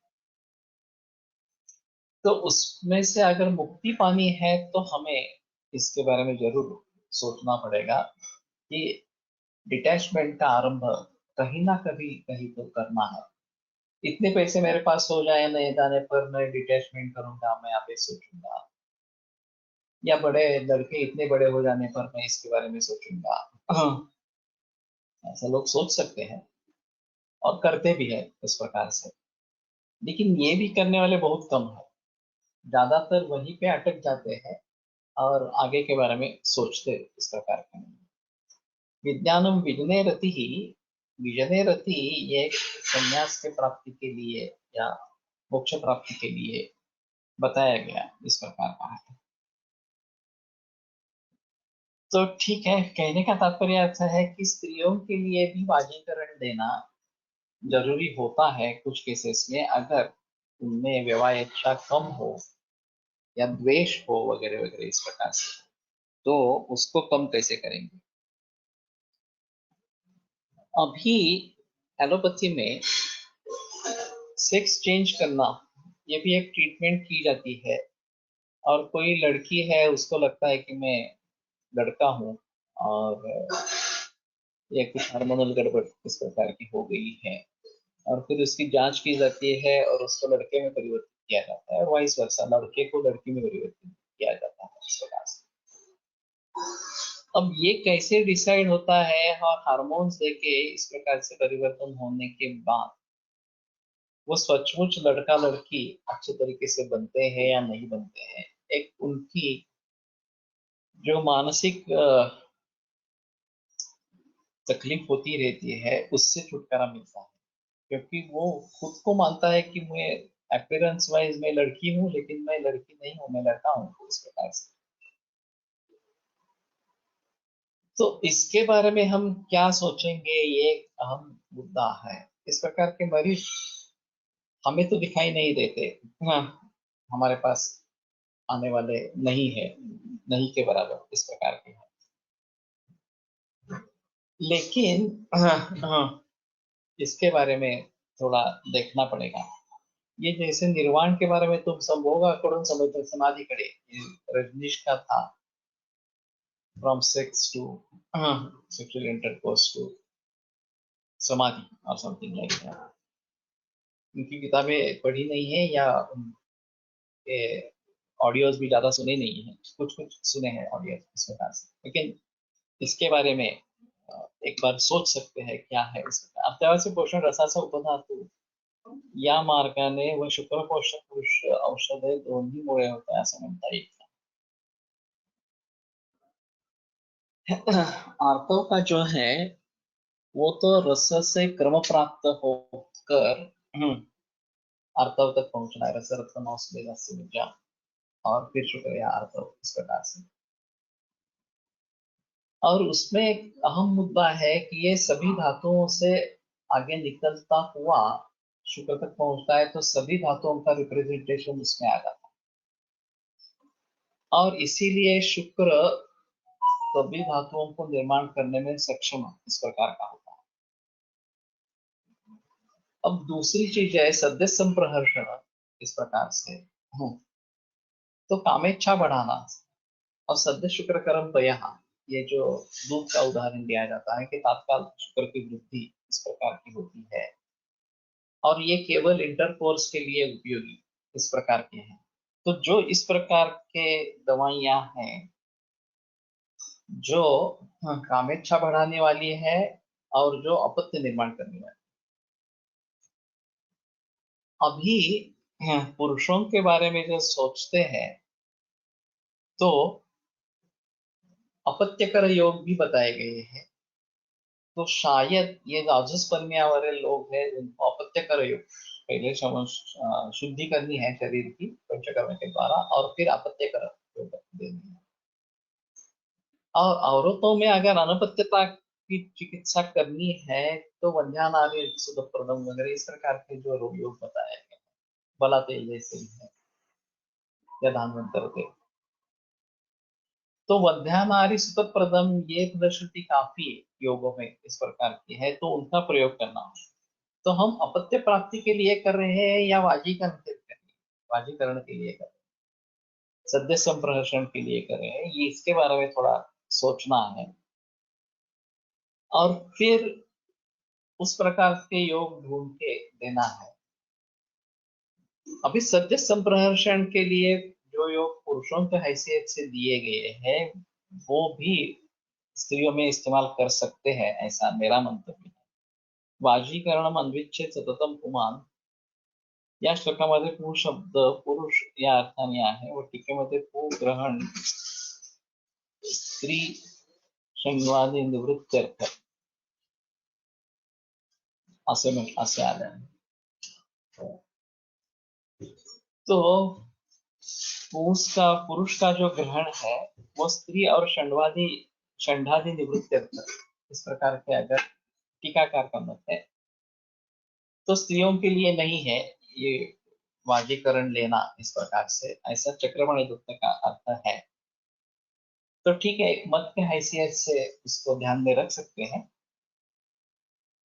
तो उसमें से अगर मुक्ति पानी है तो हमें इसके बारे में जरूर सोचना पड़ेगा कि डिटैचमेंट का आरंभ कहीं ना कहीं तो करना है। इतने पैसे मेरे पास हो जाए नहीं जाने पर मैं डिटैचमेंट करूंगा, मैं आगे सोचूंगा, या बड़े लड़के इतने बड़े हो जाने पर मैं इसके बारे में सोचूंगा। हाँ, ऐसा लोग सोच सकते हैं और करते भी है इस प्रकार से। लेकिन ये भी करने वाले बहुत कम है, ज्यादातर वहीं पे अटक जाते हैं और आगे के बारे में सोचते इस प्रकार के नहीं। विज्ञानम विजने रति ही, विजने रति ये संन्यास के प्राप्ति के लिए या मोक्ष प्राप्ति के लिए बताया गया इस प्रकार का है। तो ठीक है, कहने का तात्पर्य ऐसा है कि स्त्रियों के लिए भी वाजीकरण देना जरूरी होता है कुछ केसेस में, अगर उनमें विवाह इच्छा कम हो या द्वेष हो वगैरह वगैरह इस प्रकार से, तो उसको कम कैसे करेंगे। अभी एलोपैथी में सेक्स चेंज करना ये भी एक ट्रीटमेंट की जाती है, और कोई लड़की है उसको लगता है कि मैं लड़का हूँ और ये कुछ हार्मोनल गड़बड़ इस प्रकार की हो गई है, और फिर उसकी जांच की जाती है और उसको लड़के में परिवर्तित किया जाता है, और वाइस वर्सा लड़के को लड़की में परिवर्तित किया जाता है इस प्रकार से। अब ये कैसे डिसाइड होता है, और हार्मोन्स देके इस प्रकार से परिवर्तन होने के बाद वो सचमुच लड़का लड़की अच्छे तरीके से बनते हैं या नहीं बनते हैं, एक उनकी जो मानसिक तकलीफ होती रहती है उससे छुटकारा मिलता है, क्योंकि वो खुद को मानता है कि मैं अपीयरेंस वाइज मैं लड़की हूँ लेकिन मैं लड़की नहीं हूँ, मैं लड़का हूँ इस प्रकार से। तो इसके बारे में हम क्या सोचेंगे ये एक अहम मुद्दा है। इस प्रकार के मरीज हमें तो दिखाई नहीं देते, हाँ, हमारे पास आने वाले नहीं है, नहीं के बराबर इस प्रकार के हैं। लेकिन हाँ, हाँ, इसके बारे में थोड़ा देखना पड़ेगा। ये जैसे निर्वाण के बारे में तुम संभोगा करुण समय समाधि करे, ये रजनीश का था, from sex to sexual intercourse to samadhi और समथिंग लाइक दैट। उनकी किताबें पढ़ी नहीं है या उनके ऑडियोज भी ज्यादा सुने नहीं है, कुछ कुछ सुने हैं ऑडियो इस प्रकार से, लेकिन इसके बारे में एक बार सोच सकते हैं क्या है इसका। अत्यावश्यक पोषण रसाचा उपधातू या मार्गाने व शुक्र पोषक पुरुष औषध दोन्हीमुळे होते हैं असं म्हणता येईल। आर्तव का जो है वो तो रस से क्रम प्राप्त होकर आर्तव तक पहुंचना है, रस रक्त मांस मेधा से ऊर्जा, और फिर शुक्र या आर्तव इस प्रकार से। और उसमें एक अहम मुद्दा है कि ये सभी धातुओं से आगे निकलता हुआ शुक्र तक पहुंचता है, तो सभी धातुओं का रिप्रेजेंटेशन उसमें आ जाता है। और इसीलिए शुक्र सभी धातुओं को निर्माण करने में सक्षम इस प्रकार का होता है। अब दूसरी चीज है सद्य संप्रहर्षण इस प्रकार से। तो कामेच्छा बढ़ाना और सद्य शुक्र कर्म तयः, ये जो दूध का उदाहरण दिया जाता है कि तात्काल शुक्र की वृद्धि इस प्रकार की होती है और ये केवल इंटरकोर्स के लिए उपयोगी इस प्रकार के हैं। तो जो इस प्रकार के दवाइयां हैं जो कामेच्छा बढ़ाने वाली है और जो अपत्य निर्माण करने वाली। अभी पुरुषों के बारे में जो सोचते हैं तो अपत्यकर योग भी बताए गए हैं। तो शायद ये राजस्पर्मिया वाले लोग हैं उनको अपत्यकर योग पहले शुद्धि करनी है शरीर की पंचकर्म के द्वारा और फिर अपत्यकर योग देनी है। और औरतों में अगर अनपत्यता की चिकित्सा करनी है तो वंध्यानादि सुदप्रदम वगैरह इस प्रकार के जो योग बताए गए बला तेल जैसे ही है या धान्वंतर तेल। तो वंध्यानादि सुतप्रदम ये प्रदर्शनी काफी योगों में इस प्रकार की है तो उनका प्रयोग करना हो। तो हम अपत्य प्राप्ति के लिए कर रहे हैं या वाजीकरण के लिए, वाजीकरण के लिए कर रहे हैं, सद्य संप्रहर्षण के लिए कर रहे हैं, ये इसके बारे में थोड़ा सोचना है। और फिर उस प्रकार के योग ढूंढ के देना है। अभी सद्य संप्रहर्षण के लिए जो योग पुरुषों के हैसियत से दिए गए हैं वो भी स्त्रियों में इस्तेमाल कर सकते हैं, ऐसा मेरा मंतव्य है। वाजीकरण अन्विच्छेद सततम पुमान या श्लोकामध्ये पू शब्द पुरुष या अर्थाने आहे व टीकेमध्ये पू ग्रहण स्त्री संवादी निवृत्त्यर्थ असे आले आहे। तो पुरुष का जो ग्रहण है वो स्त्री और षंडादि निवृत्त्यर्थ इस प्रकार के अगर टीकाकार का मत है तो स्त्रियों के लिए नहीं है ये वाजीकरण लेना इस प्रकार से, ऐसा चक्रमणि दत्त का अर्थ है। तो ठीक है, एक मत के हैसियत से इसको ध्यान में रख सकते हैं,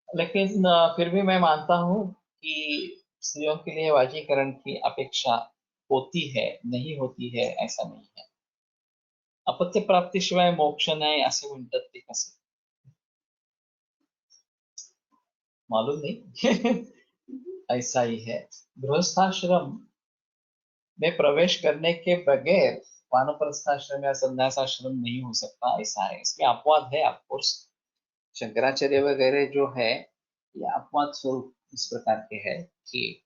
लेकिन फिर भी मैं मानता हूं कि स्त्रियों के लिए वाजीकरण की अपेक्षा होती है, नहीं होती है ऐसा नहीं है। अपत्य प्राप्तीशिवाय मोक्ष नाही असे म्हणतात ते कसे मालूम नहीं। ऐसा ही है। गृहस्थाश्रम में प्रवेश करने के बगैर वानप्रस्थाश्रम या संन्यासाश्रम नहीं हो सकता, ऐसा है। इसमें अपवाद है ऑफकोर्स, शंकराचार्य वगैरह जो है ये अपवाद स्वरूप इस प्रकार के है कि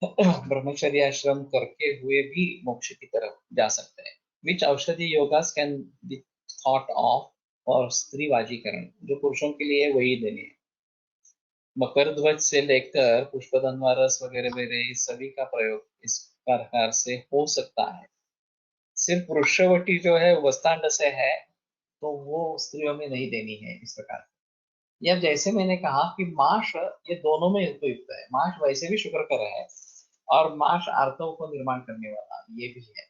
ब्रह्मचर्य आश्रम करके हुए भी मोक्ष की तरफ जा सकते हैं। विच औषधि योगास कैन बी थॉट ऑफ और स्त्रीवाजीकरण जो पुरुषों के लिए वही देने हैं। मकर ध्वज से लेकर पुष्पधनवा रस वगैरह वगैरह इस सभी का प्रयोग इस प्रकार से हो सकता है। सिर्फ वृक्षवटी जो है वस्तांड से है तो वो स्त्रियों में नहीं देनी है इस प्रकार। या जैसे मैंने कहा कि माश ये दोनों में उपयुक्त है। माश वैसे भी शुक्र कर है और माश आर्तव को निर्माण करने वाला ये भी है।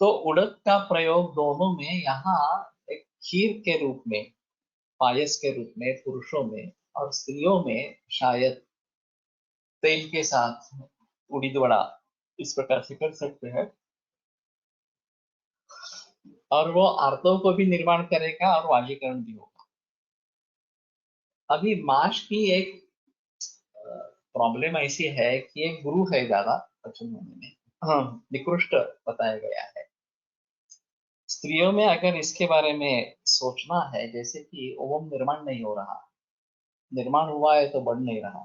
तो उड़द का प्रयोग दोनों में यहाँ एक खीर के रूप में, पायस के रूप में पुरुषों में और स्त्रियों में शायद तेल के साथ उड़ीद वड़ा इस प्रकार से कर सकते हैं और वो आर्तव को भी निर्माण करेगा और वाजीकरण भी होगा। अभी माश की एक प्रॉब्लम ऐसी है कि एक गुरु है ज्यादा पश्चिम होने में, हाँ निकृष्ट बताया गया है। स्त्रियों में अगर इसके बारे में सोचना है जैसे कि ओवम निर्माण नहीं हो रहा, निर्माण हुआ है तो बढ़ नहीं रहा,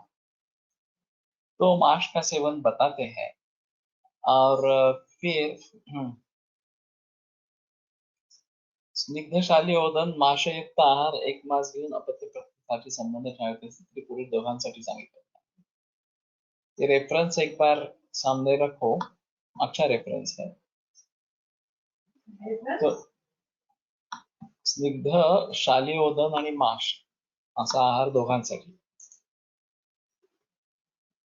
तो माश का सेवन बताते हैं। और फिर स्निग्धशाली ओदन माशयुक्त आहार एक मास घेऊन अपत्यप्रतीसाठी संबंध ठेवायचे स्त्री पुरुष दोघांसाठी सांगितलं। ये रेफरेंस एक बार सामने रखो, अच्छा रेफरेंस है। तो स्निग्ध शालीओदन आणि माश असा आहार दोघांसाठी।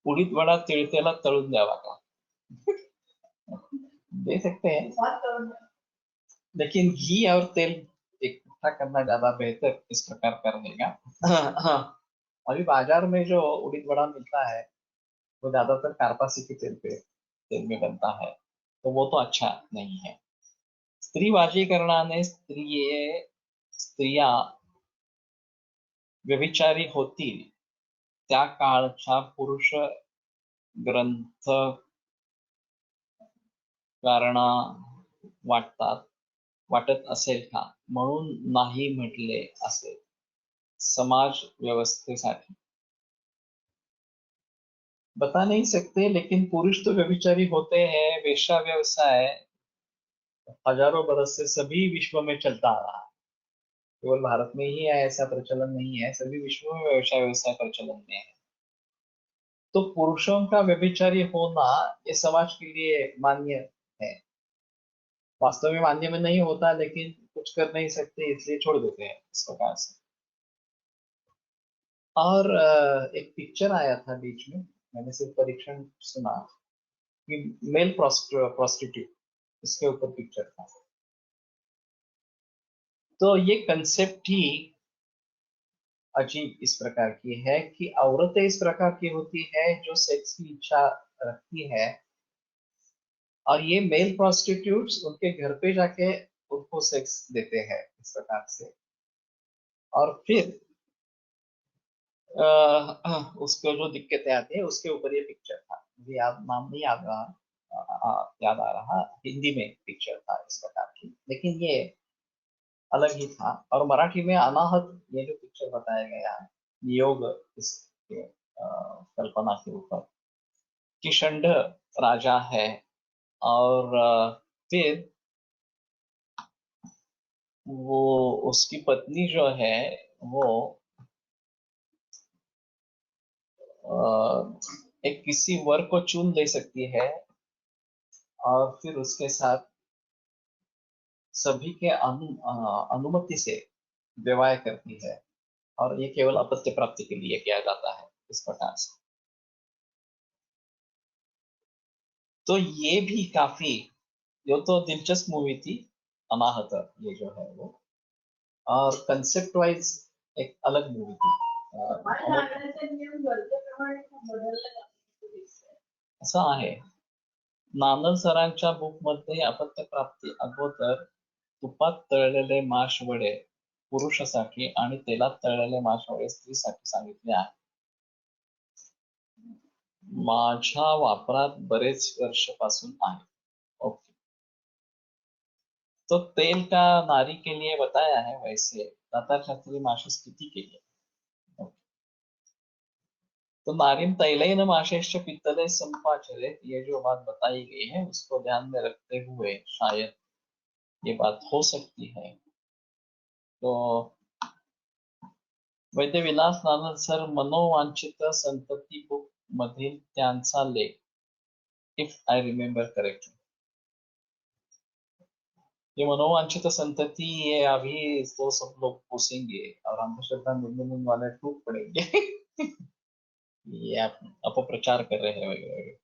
उडीद वडा तिळतेला तळून द्यावा का? दे सकते हैं, लेकिन घी और तेल इकट्ठा करना ज्यादा बेहतर इस प्रकार कर देगा। हाँ, अभी बाजार में जो उड़ीद वड़ा मिलता है वो ज्यादातर कार्पासी के तेल में बनता है, तो वो तो अच्छा नहीं है। स्त्रीवाजीकरणाने स्त्रिया व्यभिचारी होतील त्या काळच्या पुरुष ग्रंथकारांना वाटत असेल का, म्हणून नाही म्हटले असेल समाज व्यवस्थेसाठी। बता नहीं सकते, लेकिन पुरुष तो व्यभिचारी होते हैं। वेश्या व्यवसाय हजारों बरस से सभी विश्व में चलता आ रहा है, केवल भारत में ही है ऐसा प्रचलन नहीं है, सभी विश्व में वेश्या व्यवसाय प्रचलन में है। तो पुरुषों का व्यभिचारी होना ये समाज के लिए मान्य है। वास्तव में मान्य में नहीं होता, लेकिन कुछ कर नहीं सकते इसलिए छोड़ देते हैं इस प्रकार से। और एक पिक्चर आया था बीच में, मैंने सिर्फ परीक्षण सुना कि मेल प्रोस्टिट्यूट, इसके ऊपर पिक्चर था। तो ये कंसेप्ट ही अजीब इस प्रकार की है कि औरतें इस प्रकार की होती है जो सेक्स की इच्छा रखती है, और ये मेल प्रोस्टिट्यूट्स उनके घर पे जाके उनको सेक्स देते हैं इस प्रकार से। और फिर उसको जो दिक्कतें आती है उसके ऊपर ये पिक्चर था, मुझे याद नाम नहीं याद रहा, याद आ रहा, हिंदी में पिक्चर था इस प्रकार की, लेकिन ये अलग ही था। और मराठी में अनाहत ये जो पिक्चर बताया गया है, नियोग इसके कल्पना के ऊपर, कि षंड राजा है और फिर वो उसकी पत्नी जो है वो एक किसी वर को चुन ले सकती है और फिर उसके साथ सभी के अनुमति से विवाह करती है, और ये केवल अपत्य प्राप्ति के लिए किया जाता है इस प्रकार से। तो ये भी काफी, ये तो दिलचस्प मूवी थी अनाहत, ये जो है वो, और कंसेप्ट वाइज एक अलग मूवी थी। असं आहे, नानल सरांच्या बुक मध्ये अपत्य प्राप्ती अगोदर तुपात तळलेले माश वडे पुरुषासाठी आणि तेलात तळलेले माश वडे स्त्रीसाठी सांगितले आहे। माझ्या वापरात बरेच वर्षापासून आहे। ओके, तो तेल का नारी के लिए बताया है, वैसे दाता शास्त्री माशि स्थिति के लिए। ओके। तो नारिम तैलेन माशेश्च पित्तले संपाचरे, ये जो बात बताई गई है उसको ध्यान में रखते हुए शायद ये बात हो सकती है। तो वैद्य विलास नानल सर मनोवांछित संतती बुक मधील त्यांचा लेख, इफ आई रिमेम्बर करेक्टली, ये मनोवांछित संतति, ये अभी तो सब लोग पोसेंगे और अंधश्रद्धा निर्मूलन वाले टूट पड़ेंगे। ये आप अपप्रचार कर रहे हैं वगैरह,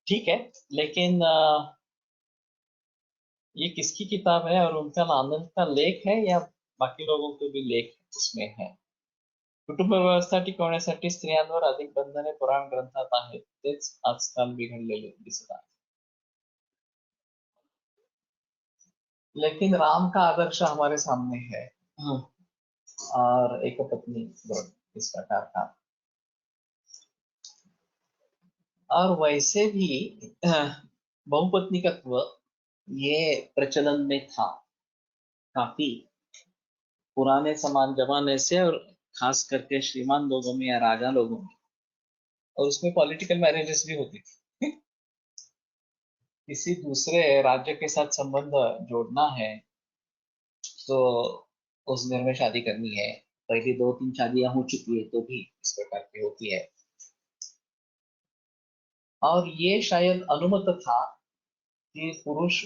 ठीक है, लेकिन ये किसकी किताब है और उनका आनंद का लेख है या बाकी लोगों के भी लेख उसमें है? कुटुंब व्यवस्था टिकवण्यासाठी स्त्रियांवर अधिक बंधने पुराण ग्रंथात आहेत, तेच आजकाल बिघडलेले दिसत आहे। लेकिन राम का आदर्श हमारे सामने है, और एक पत्नी व्रत इस प्रकार का, और वैसे भी बहुपत्निकत्व ये प्रचलन में था काफी पुराने समान जमाने से, और खास करके श्रीमान लोगों में या राजा लोगों में, और उसमें पॉलिटिकल मैरिजेस भी होती थी। किसी दूसरे राज्य के साथ संबंध जोड़ना है तो उस घर में शादी करनी है, पहले 2-3 शादियां हो चुकी है तो भी इस प्रकार की होती है, और ये शायद अनुमत था कि पुरुष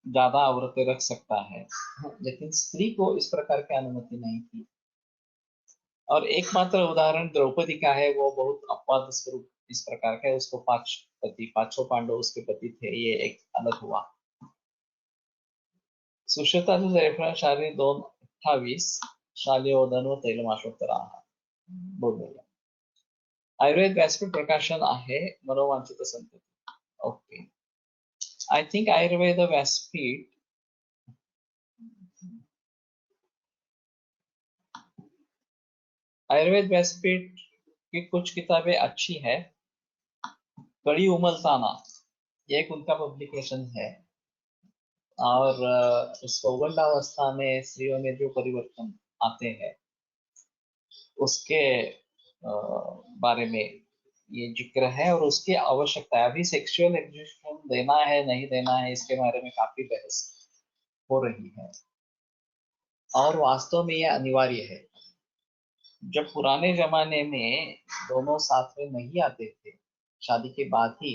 ज्यादा औरतें रख सकता है, लेकिन स्त्री को इस प्रकार की अनुमति नहीं थी। और एकमात्र उदाहरण द्रौपदी का है, वो बहुत अपवाद स्वरूप इस प्रकार का है, उसको 5 पति, 5 पांडव उसके पति थे, ये एक अलग हुआ. सुश्रुताचे जयफळ शाली 2:28 शालिहोदन व तैलमाशोत्तरा बोललेलं. आयुर्वेद व्यासपीठ प्रकाशन आहे मनोवांछित संतती. ओके, आय थिंक आयुर्वेद व्यासपीठ आयुर्वेद व्यासपीठ की कुछ किताबें अच्छी है. कड़ी उमलताना ये एक उनका पब्लिकेशन है, और इस पौगंडावस्था में स्त्रियों में जो परिवर्तन आते हैं उसके बारे में ये जिक्र है, और उसकी आवश्यकता है. अभी सेक्सुअल एजुकेशन देना है नहीं देना है इसके बारे में काफी बहस हो रही है, और वास्तव में ये अनिवार्य है. जब पुराने जमाने में दोनों साथ में नहीं आते थे, शादी के बाद ही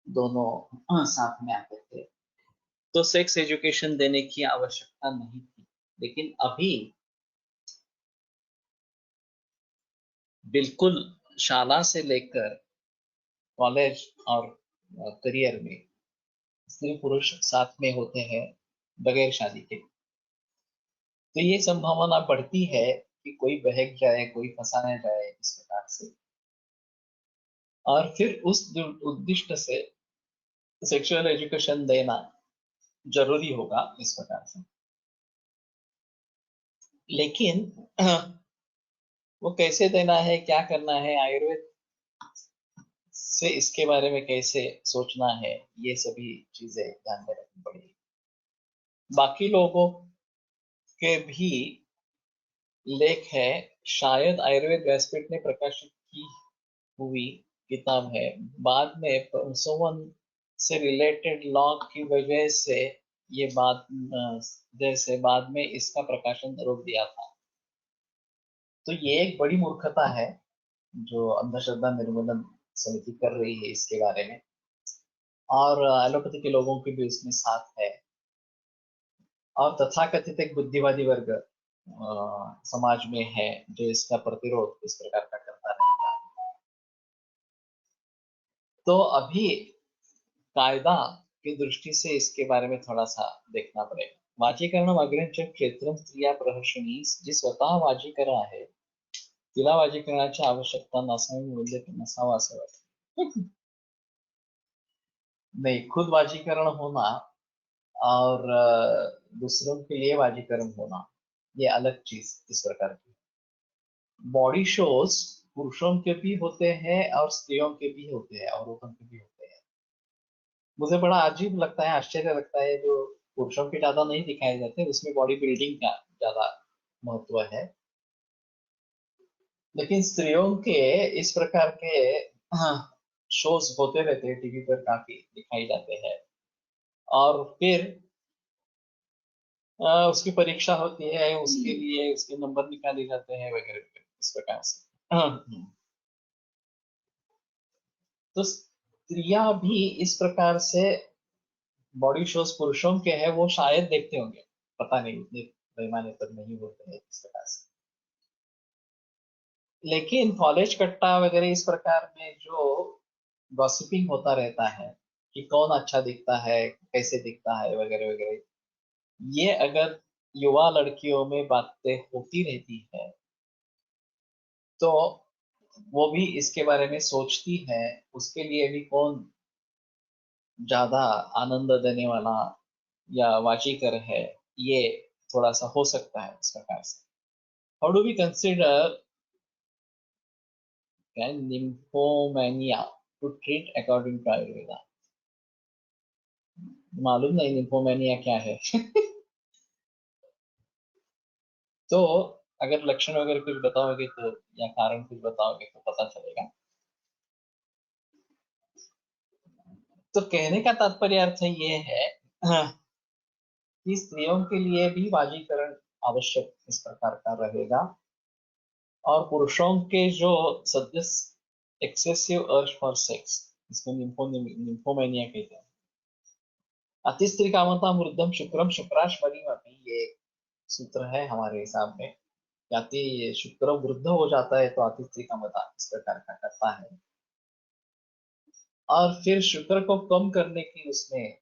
दोनों साथ में आते थे, तो सेक्स एजुकेशन देने की आवश्यकता नहीं थी. लेकिन अभी बिल्कुल शाला से लेकर कॉलेज और करियर में स्त्री पुरुष साथ में होते हैं बगैर शादी के. तो ये संभावना बढ़ती है कि कोई बहक जाए, कोई फंसा न जाए इस प्रकार से, और फिर उस उद्दिष्ट से सेक्सुअल एजुकेशन देना जरूरी होगा इस प्रकार से. लेकिन वो कैसे देना है, क्या करना है, आयुर्वेद से इसके बारे में कैसे सोचना है, ये सभी चीजें ध्यान में रखनी पड़ेगी. बाकी लोगों के भी लेख है, शायद आयुर्वेद व्यासपीठ ने प्रकाशित की हुई किताब है. बाद में संवन से रिलेटेड लॉ की वजह से ये बात जैसे बाद में इसका प्रकाशन रोक दिया था. तो ये एक बड़ी मूर्खता है जो अंधश्रद्धा निर्मूलन समिति कर रही है इसके बारे में, और एलोपैथी के लोगों की भी इसमें साथ है, और तथाकथित एक बुद्धिवादी वर्ग समाज में है जो इसका प्रतिरोध इस प्रकार का करता रहेगा. तो अभी कायदा की दृष्टि से इसके बारे में थोड़ा सा देखना पड़ेगा. वाजीकरण अग्रंच क्षेत्र स्त्रिया प्रहर्षणी जी स्वतः वाजीकरण आहे तिला वाजीकरणाची आवश्यकता नसावी मूल्य नसावा असं वाटतं. नहीं, खुद वाजीकरण होना और दूसरों के लिए वाजीकरण होना ये अलग चीज इस प्रकार की. बॉडी शोज पुरुषों के भी होते हैं और स्त्रियों के भी होते हैं, औरतों के भी होते हैं. मुझे बड़ा अजीब लगता है, आश्चर्य लगता है जो पुरुषों के ज्यादा नहीं दिखाए जाते, उसमें बॉडी बिल्डिंग का ज्यादा महत्व है. लेकिन स्त्रियों के इस प्रकार के शोज होते रहते हैं टीवी पर, काफी दिखाई जाते हैं, और फिर उसकी परीक्षा होती है, उसके लिए उसके नंबर निकाले जाते हैं वगैरह इस प्रकार से. तो स्त्रियां भी इस प्रकार से बॉडी शोज पुरुषों के हैं, वो शायद देखते होंगे, पता नहीं, उतने पैमाने पर नहीं होते हैं इस प्रकार से. लेकिन कॉलेज कट्टा वगैरह इस प्रकार में जो गॉसिपिंग होता रहता है कि कौन अच्छा दिखता है, कैसे दिखता है वगैरह वगैरह, ये अगर युवा लड़कियों में बातें होती रहती है तो वो भी इसके बारे में सोचती है, उसके लिए भी कौन ज्यादा आनंद देने वाला या वाचीकर है, ये थोड़ा सा हो सकता है इस प्रकार से. How do we consider nymphomania to treat according to Ayurveda? मालूम नहीं निम्फोमेनिया क्या है. तो अगर लक्षण वगैरह कुछ बताओगे तो, या कारण कुछ बताओगे तो पता चलेगा. तो कहने का तात्पर्य अर्थ ये है कि स्त्रियों के लिए भी वाजीकरण आवश्यक इस प्रकार का रहेगा, और पुरुषों के जो सदस्य एक्सेसिव अर्ज फॉर सेक्स, इसमें निम्फोमेनिया कहते हैं. अतिस्त्री कामता वृद्धम शुक्रम शुक्राश्मरी अभी ये सूत्र है हमारे हिसाब में. अति शुक्र वृद्ध हो जाता है तो अतिस्त्री कामता इस प्रकार का करता है. और फिर शुक्र को कम करने की उसमें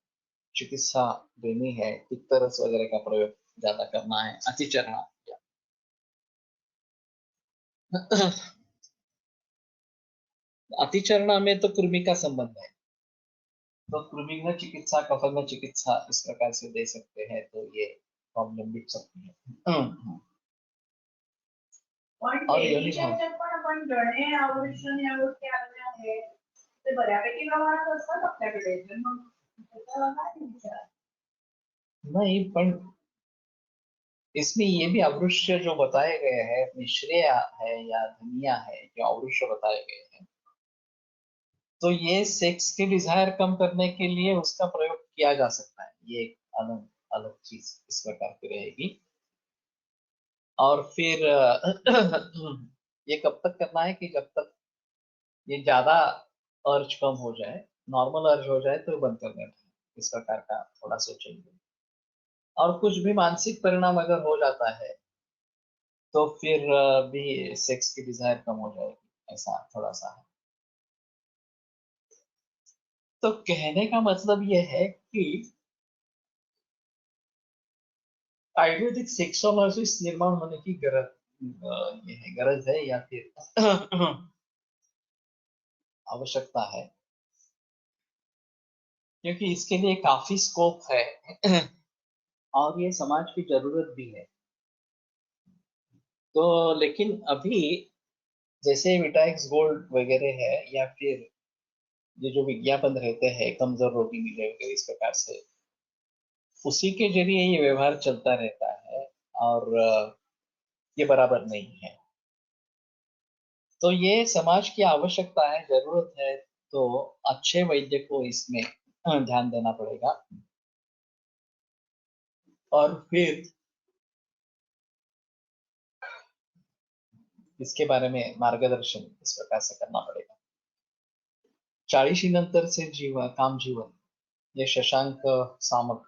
चिकित्सा देनी है, पित्तरस वगैरह का प्रयोग ज्यादा करना है, अतिचरणा। अतिचरणा में तो कृमि का संबंध है, तो कृमिघ्न चिकित्सा, कफघ्न चिकित्सा इस प्रकार से दे सकते हैं, तो ये प्रॉब्लम मिट सकती है। पण और डेली योनी भाव त्याच्यात पण आपण जणे आवृषण या गोष्टी आलेल्या आहेत ते बऱ्यापैकी प्रमाणात असतात आपल्याकडे, तर मग त्याचा काय विचार? नहीं, पण इसमें ये भी अवृष्य जो बताए गए हैं, मिश्रिया है या धनिया है, जो अवृष्य बताए गए हैं, तो ये सेक्स के डिजायर कम करने के लिए उसका प्रयोग किया जा सकता है। ये एक अलग अलग चीज इस प्रकार की रहेगी। और फिर ये कब तक करना है कि जब तक ये ज्यादा अर्ज कम हो जाए, नॉर्मल अर्ज हो जाए तो बंद कर देना है, इस प्रकार का थोड़ा सोचेंगे। और कुछ भी मानसिक परिणाम अगर हो जाता है तो फिर भी सेक्स की डिजायर कम हो जाएगी, ऐसा थोड़ा सा है। तो कहने का मतलब ये है कि आयुर्वेदिक सेक्सोलॉजिस्ट निर्माण होने की ये है, गरज है या फिर आवश्यकता है, क्योंकि इसके लिए काफी स्कोप है और ये समाज की जरूरत भी है। तो लेकिन अभी जैसे विटाइक्स गोल्ड वगैरह है, या फिर ये जो विज्ञापन रहते हैं कमजोर रोगी मिले वगैरह इस प्रकार से, उसी के जरिए ये व्यवहार चलता रहता है, और ये बराबर नहीं है। तो ये समाज की आवश्यकता है, जरूरत है, तो अच्छे वैद्य को इसमें ध्यान देना पड़ेगा, और फिर इसके बारे में मार्गदर्शन इस प्रकार से करना पड़ेगा। 40 नंतर से जीवन काम जीवन, ये शशांक सामक,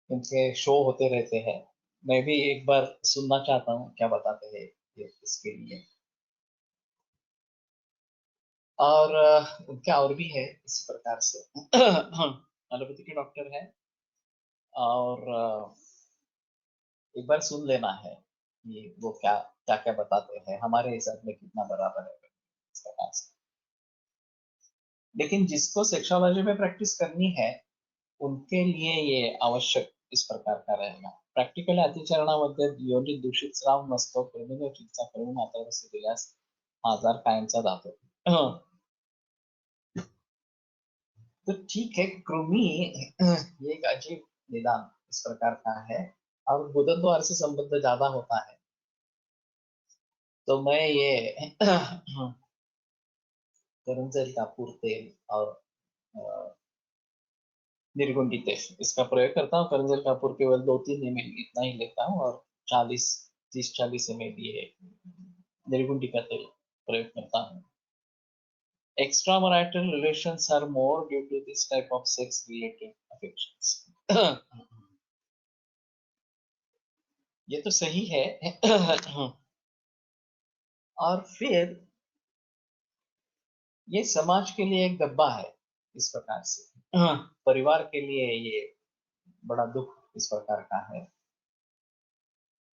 इनके शो होते रहते हैं। मैं भी एक बार सुनना चाहता हूँ क्या बताते हैं ये इसके लिए। और उनके और भी है इसी प्रकार से एलोपैथी के डॉक्टर है, और एक बार सुन लेना है कि वो क्या क्या क्या बताते हैं, हमारे हिसाब में कितना बराबर है इस प्रकार से। लेकिन जिसको सेक्सोलॉजी में प्रैक्टिस करनी है उनके लिए ये आवश्यक इस प्रकार का रहेगा। प्रॅक्टिकली अतिचरणामध्ये योनी दूषित स्राव नसतो, कृमिघ्न चिकित्सा करून हाताळण्यास दिल्यास आजार कायमचा जातो। तो ठीक है, कृमि ये एक अजीब निदान इस प्रकार का है, और गुदन द्वार से संबंध ज्यादा होता है। तो मैं ये करंजल कापूर तेल और निर्गुंडी तेल इसका प्रयोग करता हूँ। करंजल कापूर केवल 2-3 ml इतना ही लेता हूँ, और 30-40 ml ये निर्गुंडी का तेल प्रयोग करता हूँ। Extramarital relations are more due to this type of sex-related affections. ये तो सही है। और फिर ये समाज के लिए एक डब्बा है इस प्रकार से, परिवार के लिए ये बड़ा दुख इस प्रकार का है।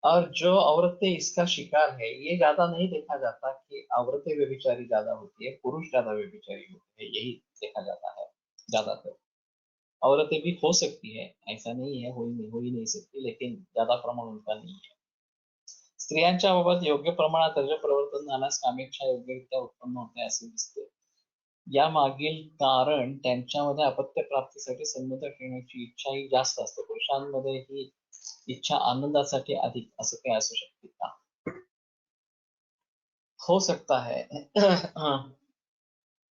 और जो औरतें इसका शिकार है, ये ज्यादा नहीं देखा जाता कि औरतें व्यभिचारी ज्यादा होती है, पुरुष ज्यादा व्यभिचारी होते हैं, यही देखा जाता है ज्यादातर। औरतें भी हो सकती है, ऐसा नहीं है, हो ही नहीं सकती, लेकिन ज्यादा प्रमाण उनका नहीं है। स्त्रियांच्या बाबत योग्य प्रमाणात रज प्रवर्तन झाल्यास कामेच्छा योग्यरित्या उत्पन्न होते असे दिसते। या मागील कारण त्यांच्यामध्ये अपत्य प्राप्तीसाठी संबंध ठेवण्याची इच्छा ही जास्त असते। पुरुषांमध्ये ही इच्छा आनंदासाठी अधिक, असं काही असू शकते का? हो सकता है।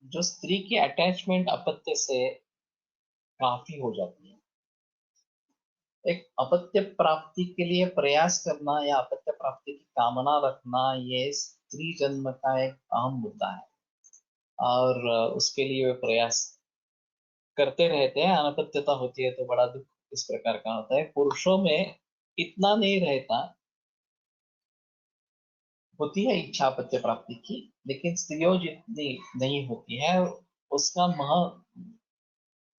जो स्त्री की अटैचमेंट अपत्य से काफी हो जाती है, एक अपत्य प्राप्ति के लिए प्रयास करना या अपत्य प्राप्ति की कामना रखना, ये स्त्री जन्म का एक अहम मुद्दा है, और उसके लिए वे प्रयास करते रहते हैं। अनपत्यता होती है तो बड़ा दुख इस प्रकार का होता है। पुरुषों में इतना नहीं रहता, होती है इच्छा अपत्य प्राप्ति की, लेकिन स्त्रियों जितनी नहीं होती है। उसका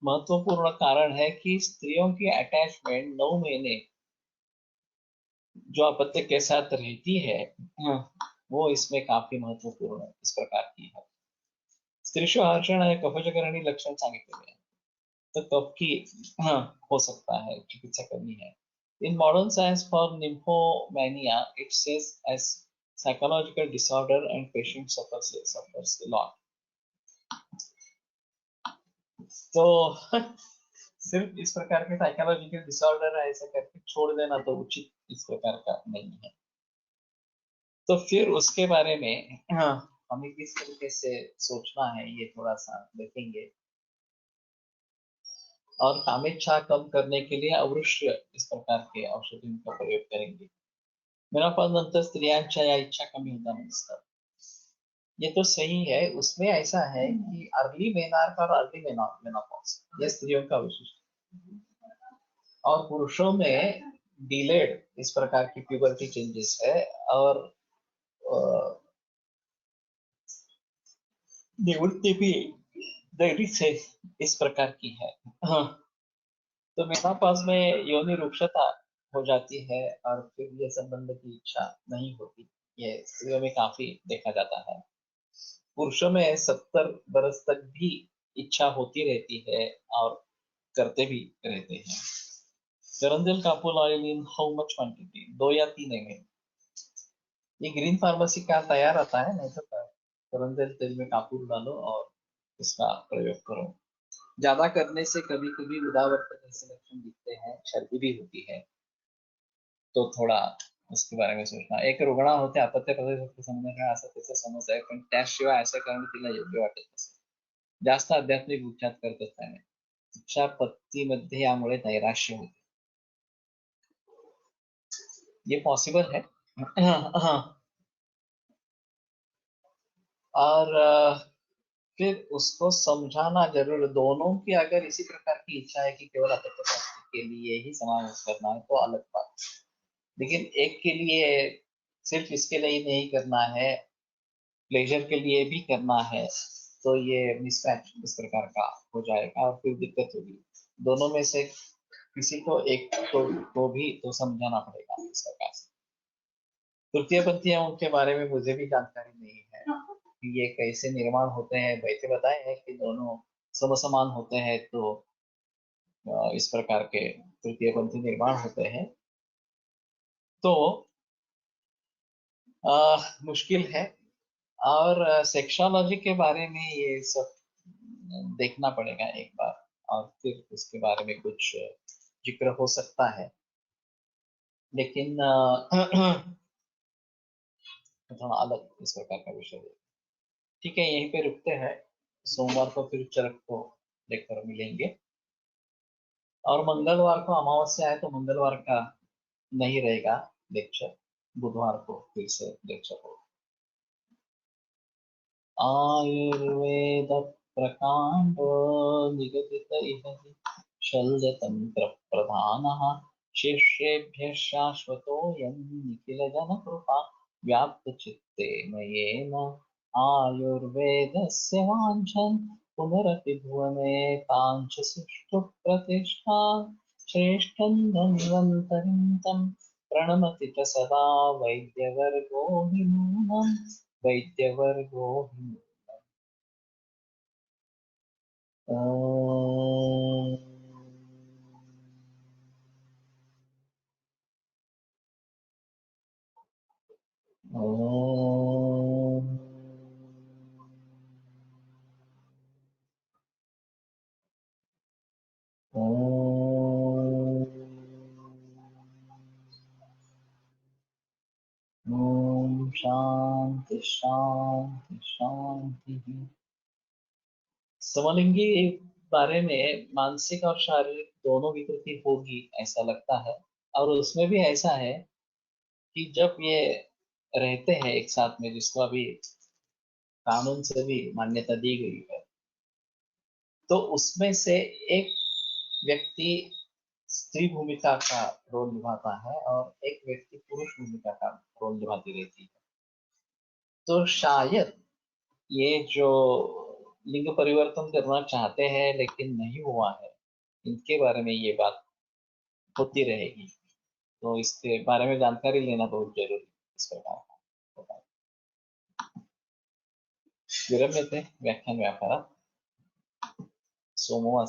महत्वपूर्ण कारण है कि स्त्रियों की अटैचमेंट 9 महीने जो अपत्य के साथ रहती है, वो इसमें काफी महत्वपूर्ण इस प्रकार की है. स्त्रीशु हर्षण है कफजकरणी लक्षण सांगितलेले आहे. तो कफ की हो सकता है चिकित्सा करनी है. In modern science for nymphomania, it says as psychological disorder and patient suffers a lot. तो सिर्फ इस प्रकार के साइकोलॉजिकल डिसऑर्डर है ऐसा करके छोड़ देना तो उचित इस प्रकार का नहीं है. तो फिर उसके बारे में हमें किस तरीके से सोचना है ये थोड़ा सा देखेंगे. और कामेच्छा कम करने के लिए अवश्य इस प्रकार के औषधियों का प्रयोग करेंगे. मेनोपॉज़नंतर स्त्रियांच्या या इच्छा कमी होताना दिसतात. ये तो सही है. उसमें ऐसा है कि अर्ली मेनार्क और अर्ली मेनोपॉज ये स्त्रियों का विशिष्ट, और पुरुषों में डिलेड इस प्रकार की प्यूबर्टी चेंजेस है, और निवृत्ति भी देरी से इस प्रकार की है. तो मेनोपॉज में योनि रुक्षता हो जाती है और फिर ये संबंध की इच्छा नहीं होती. ये स्त्रियों में काफी देखा जाता है. पुरुषों में 70 बरस तक भी इच्छा होती रहती है और करते भी रहते हैं. करंजल कापूर oil in how much quantity? 2 या 3 ml. ये ग्रीन फार्मेसी का तैयार आता है, नहीं तो करंजल तेल में कापूर डालो और इसका प्रयोग करो. ज्यादा करने से कभी कभी उदावरता जैसे लक्षण दिखते हैं, सर्दी भी होती है, तो थोड़ा उसके बारे में सोचना. एक रुग्णा होते अपत्य प्रदेश समजणं असं त्याचं समज आहे, पण त्याशिवाय असं करणं तिला योग्य वाटत नसेल. जास्त आध्यात्मिक उपचार करत असताना तिच्या पत्तीमध्ये यामुळे नैराश्य होते. ये पॉसिबल है. और फिर उसको समझाना जरूर. दोनों की अगर इसी प्रकार की इच्छा है कि केवल अपत्य प्राप्ति के लिए ही समावेश करना है तो अलग बात, लेकिन एक के लिए सिर्फ इसके लिए ही नहीं करना है, प्लेजर के लिए भी करना है, तो ये मिसमैच इस प्रकार का हो जाएगा और फिर दिक्कत होगी. दोनों में से किसी को एक को भी तो समझाना पड़ेगा इस प्रकार से. तृतीय पंथियों के बारे में मुझे भी जानकारी नहीं है कि ये कैसे निर्माण होते हैं. वैसे बताए हैं कि दोनों समसमान होते हैं, तो इस प्रकार के तृतीय पंथी निर्माण होते हैं. तो मुश्किल है. और सेक्सोलॉजी के बारे में ये सब देखना पड़ेगा एक बार, और फिर उसके बारे में कुछ जिक्र हो सकता है. लेकिन थोड़ा अलग इस प्रकार का विषय है. ठीक है, यहीं पे रुकते हैं. सोमवार को फिर चरक को लेकर मिलेंगे, और मंगलवार को अमावस्या है तो मंगलवार का नहीं रहेगा लेक्चर. बुधवार को फिर से लेक्चर होगा. आयुर्वेद प्रकांडो निगदित इह शल्यतंत्र प्रधानः शिष्येभ्यः शाश्वतोऽयं निखिलजनकृपा व्याप्तचित्ते मयेन आयुर्वेदस्य वाञ्छन् पुनरपि भुवने ताञ्च सुष्ठुप्रतिष्ठा श्रेष्ठं धन्वन्तरिं तं प्रणमति च सदा वैद्यवर्गो विनूनम् वैद्यवर्गो ओम शांति शांति शांति. समलिंगी बारे में मानसिक और शारीरिक दोनों विकृति होगी ऐसा लगता है. और उसमें भी ऐसा है कि जब ये रहते हैं एक साथ में, जिसको अभी कानून से भी मान्यता दी गई है, तो उसमें से एक व्यक्ति स्त्री भूमिका का रोल निभाता है और एक व्यक्ति पुरुष भूमिका का रोल निभाती रहती है. तो शायद ये जो लिंग परिवर्तन करना चाहते हैं लेकिन नहीं हुआ है, इनके बारे में ये बात होती रहेगी। तो इसके बारे में जानकारी लेना बहुत जरूरी है। इस प्रकार का विरम्यते व्याख्यान व्यापारात् सोमवासरे